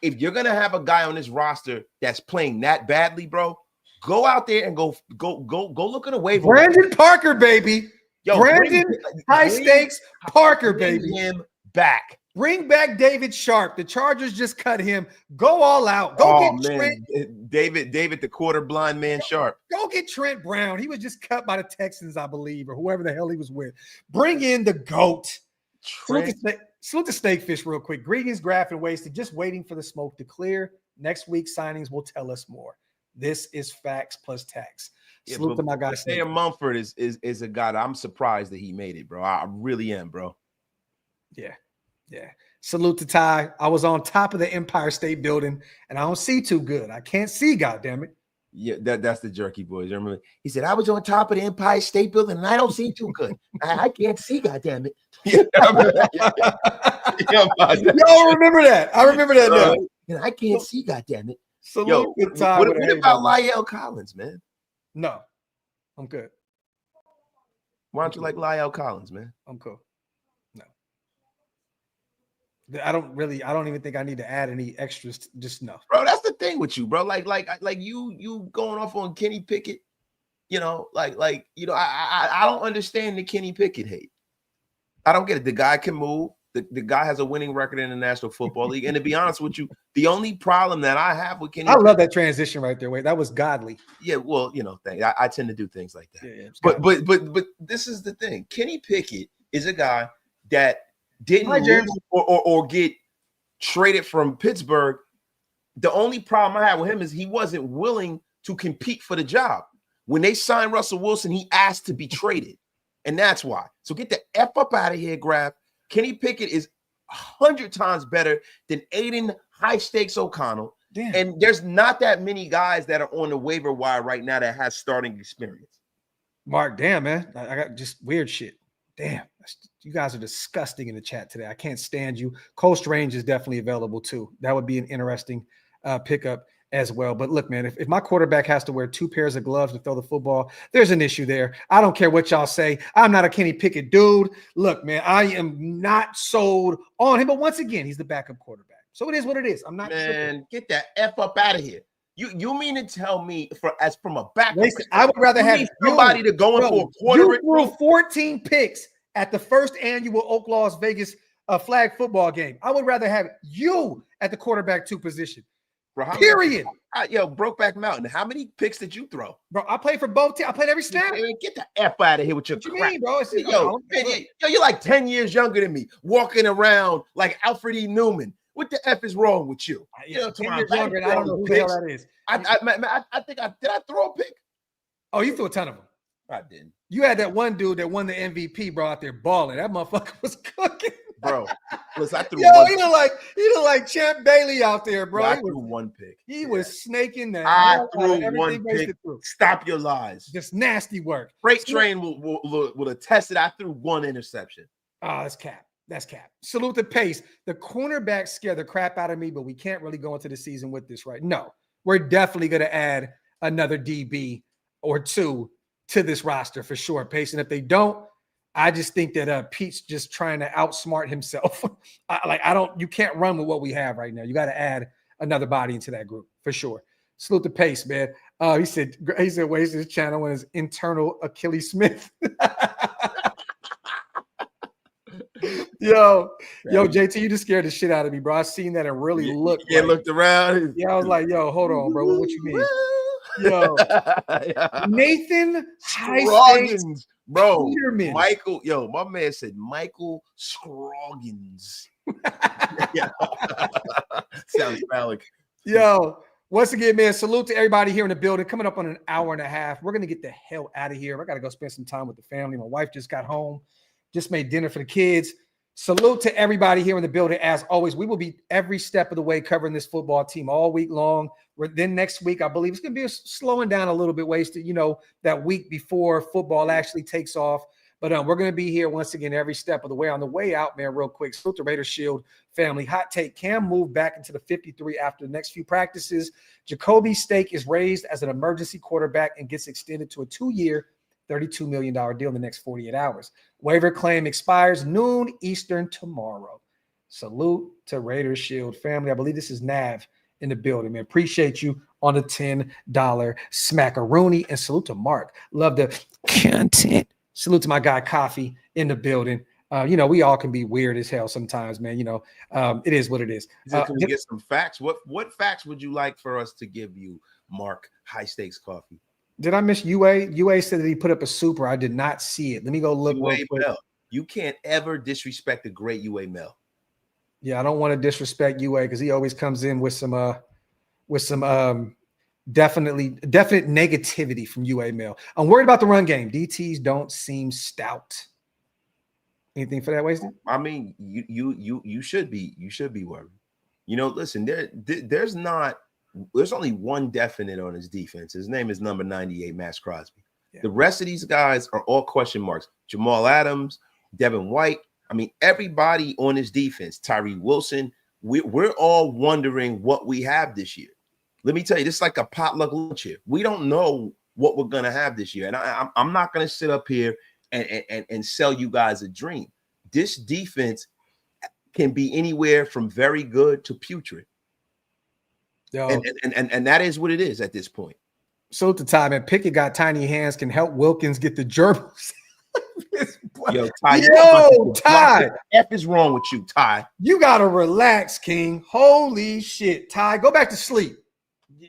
if you're gonna have a guy on this roster that's playing that badly, bro, go out there and go look at a waiver. Brandon Parker, baby. Brandon high stakes Parker, baby. Him back. Bring back David Sharp. The Chargers just cut him. Go all out. Go get Trent. David, the quarter blind man Sharp. Go get Trent Brown. He was just cut by the Texans, I believe, or whoever the hell he was with. Bring in the GOAT. Salute the Snakefish real quick. Greetings, Graphk and Wasted. Just waiting for the smoke to clear. Next week's signings will tell us more. This is facts plus tax. Salute to my guy. Thayer Mumford is a guy that I'm surprised that he made it, bro. I really am, bro. Yeah. Salute to Ty. I was on top of the Empire State Building, and I don't see too good. I can't see, goddammit. Yeah, that's the Jerky Boys. Remember, he said, I was on top of the Empire State Building, and I don't see too good. I can't see, goddammit. Yo, remember that. I remember that. And I can't see, goddammit. Salute to Ty. What about Lyle Collins, man? No, I'm good. Why don't you like Lyle Collins, man? I'm cool. I don't even think I need to add any extras. Just no, bro. That's the thing with you, bro. Like you going off on Kenny Pickett. I don't understand the Kenny Pickett hate. I don't get it. The guy can move. The guy has a winning record in the National Football League. And to be honest with you, the only problem that I have with Kenny, I love that transition right there. Wait, that was godly. Yeah, well, I tend to do things like that. Yeah, but this is the thing. Kenny Pickett is a guy that didn't lose or get traded from Pittsburgh. The only problem I had with him is he wasn't willing to compete for the job. When they signed Russell Wilson, he asked to be traded. And that's why. So get the F up out of here, Graphk. Kenny Pickett is 100 times better than Aiden high-stakes O'Connell. Damn. And there's not that many guys that are on the waiver wire right now that has starting experience. Mark, damn, man. I got just weird shit. Damn, you guys are disgusting in the chat today. I can't stand you. Coast Range is definitely available too. That would be an interesting pickup as well. But look, man, if my quarterback has to wear 2 pairs of gloves to throw the football, there's an issue there. I don't care what y'all say. I'm not a Kenny Pickett dude. Look, man, I am not sold on him. But once again, he's the backup quarterback. So it is what it is. I'm not. Man, get that F up out of here. You mean to tell me from a backup? I would rather have somebody to go in for a quarter. You threw 14 picks at the first annual OakLosVegas flag football game. I would rather have you at the quarterback 2 position. Bro, period. Brokeback Mountain. How many picks did you throw? Bro, I played for both teams. I played every snap. Get the F out of here with your crap. What you mean, bro? You're like 10 years younger than me, walking around like Alfred E. Newman. What the F is wrong with you? 10 years younger, I don't know who the hell that is. I think did I throw a pick? Oh, you threw a ton of them. I didn't. You had that one dude that won the MVP, bro, out there balling. That motherfucker was cooking. Bro, listen, I threw he looked like Champ Bailey out there, bro. I threw 1 pick. He was snaking that. I threw 1 pick. Stop your lies. Just nasty work. Freight Train will attest that I threw 1 interception. Oh, that's cap. That's cap. Salute to Pace. The cornerbacks scare the crap out of me, but we can't really go into the season with this, right? No, we're definitely going to add another DB or two to this roster for sure, Pace. And if they don't, I just think that Pete's just trying to outsmart himself. You can't run with what we have right now. You got to add another body into that group for sure. Salute to Pace, man. He said, waste his channel on his internal Achilles Smith. Yo, JT, you just scared the shit out of me, bro. I seen that and really looked. Yeah, looked around. Yeah, I was like, yo, hold on, bro. What you mean? Yo, Nathan Scroggins, bro. Peterman. Michael, my man said Michael Scroggins. Sounds phallic. Yo, once again, man, salute to everybody here in the building. Coming up on an hour and a half. We're going to get the hell out of here. I got to go spend some time with the family. My wife just got home, just made dinner for the kids. Salute to everybody here in the building. As always, we will be every step of the way covering this football team all week long. Then next week, I believe it's going to be slowing down a little bit, wasted, that week before football actually takes off. But we're going to be here once again every step of the way. On the way out, man, real quick, salute to Raiders Shield family. Hot take: Cam move back into the 53 after the next few practices. Jacoby's stake is raised as an emergency quarterback and gets extended to a 2-year, $32 million deal in the next 48 hours. Waiver claim expires noon Eastern tomorrow. Salute to Raiders Shield family. I believe this is Nav in the building, man. Appreciate you on the $10 smackaroonie. And salute to Mark. Love the content. Salute to my guy Coffee in the building. We all can be weird as hell sometimes, man. It is what it is. Can we get some facts? What facts would you like for us to give you, Mark? High Stakes Coffee. Did I miss UA? UA said that he put up a super. I did not see it. Let me go look. UA You can't ever disrespect the great UA Mel. Yeah, I don't want to disrespect UA because he always comes in with some definite negativity from UA Mel. I'm worried about the run game. DTs don't seem stout. Anything for that, Wasted? I mean, you should be worried. Listen, there's only one definite on his defense. His name is number 98, Max Crosby. Yeah. The rest of these guys are all question marks. Jamal Adams, Devin White. I mean, everybody on his defense, Tyree Wilson, we're all wondering what we have this year. Let me tell you, this is like a potluck lunch here. We don't know what we're going to have this year. And I'm not going to sit up here and sell you guys a dream. This defense can be anywhere from very good to putrid. And that is what it is at this point. So at the time, and Pickett got tiny hands, can help Wilkins get the gerbils. Ty. Ty. F is wrong with you, Ty. You gotta relax, King. Holy shit, Ty. Go back to sleep.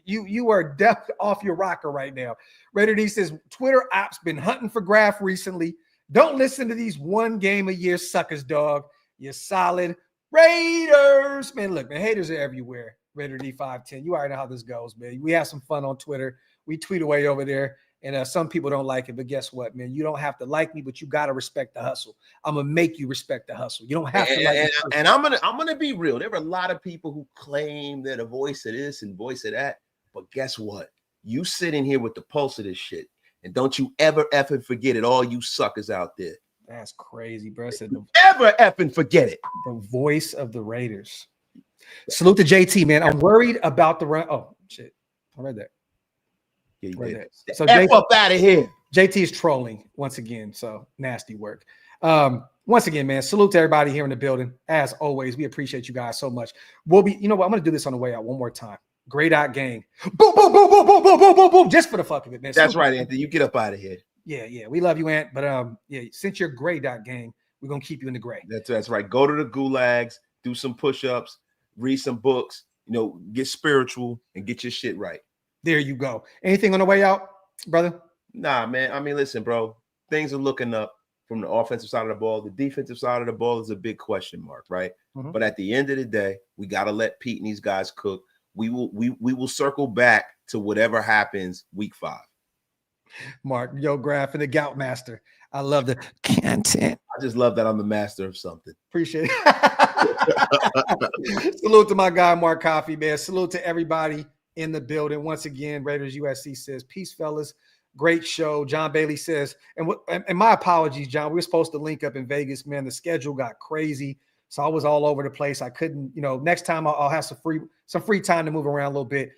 You are definitely off your rocker right now. Raider D says Twitter app's been hunting for Graphk recently. Don't listen to these one game a year suckers, dog. You're solid Raiders. Man, look, man, haters are everywhere. Raider D510. You already know how this goes, man. We have some fun on Twitter. We tweet away over there. And some people don't like it, but guess what, man? You don't have to like me, but you got to respect the hustle. I'm going to make you respect the hustle. You don't have to like me. And I'm gonna be real. There are a lot of people who claim they're the voice of this and voice of that. But guess what? You sit in here with the pulse of this shit. And don't you ever effing forget it, all you suckers out there. That's crazy, bro. Ever effing forget it. The voice of the Raiders. Salute to JT, man. I'm worried about the run. Oh, shit. I read that. Yeah, right so JT, up out of here. JT is trolling once again. So nasty work. Once again, man, salute to everybody here in the building. As always, we appreciate you guys so much. We'll be, I'm going to do this on the way out one more time. Grade out gang. Boom, boom, boom, boom, boom, boom, boom, boom, boom. Just for the fuck of it, man. That's right, Anthony. You get up out of here. Yeah. We love you, Ant. But since you're grade out gang, we're going to keep you in the gray. That's right. Go to the gulags, do some push-ups, read some books, get spiritual and get your shit right. There you go. Anything on the way out, brother? Nah, man. I mean, listen, bro. Things are looking up from the offensive side of the ball. The defensive side of the ball is a big question mark, right? Mm-hmm. But at the end of the day, we got to let Pete and these guys cook. We will circle back to whatever happens week 5. Mark, Graphk and the Gout Master. I love the content. I just love that I'm the master of something. Appreciate it. Salute to my guy, Mark Coffee, man. Salute to everybody in the building. Once again, Raiders USC says, peace, fellas. Great show. John Bailey says, and my apologies, John. We were supposed to link up in Vegas, man. The schedule got crazy. So I was all over the place. I couldn't, next time I'll have some free time to move around a little bit.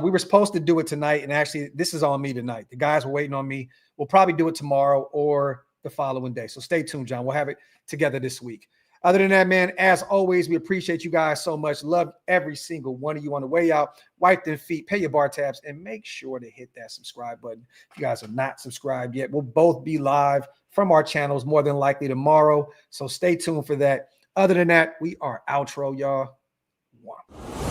We were supposed to do it tonight, and actually this is on me tonight. The guys were waiting on me. We'll probably do it tomorrow or the following day. So stay tuned, John. We'll have it together this week. Other than that, man, as always, we appreciate you guys so much. Love every single one of you on the way out. Wipe them feet, pay your bar tabs, and make sure to hit that subscribe button. If you guys are not subscribed yet, we'll both be live from our channels more than likely tomorrow. So stay tuned for that. Other than that, we are outro, y'all. Wow.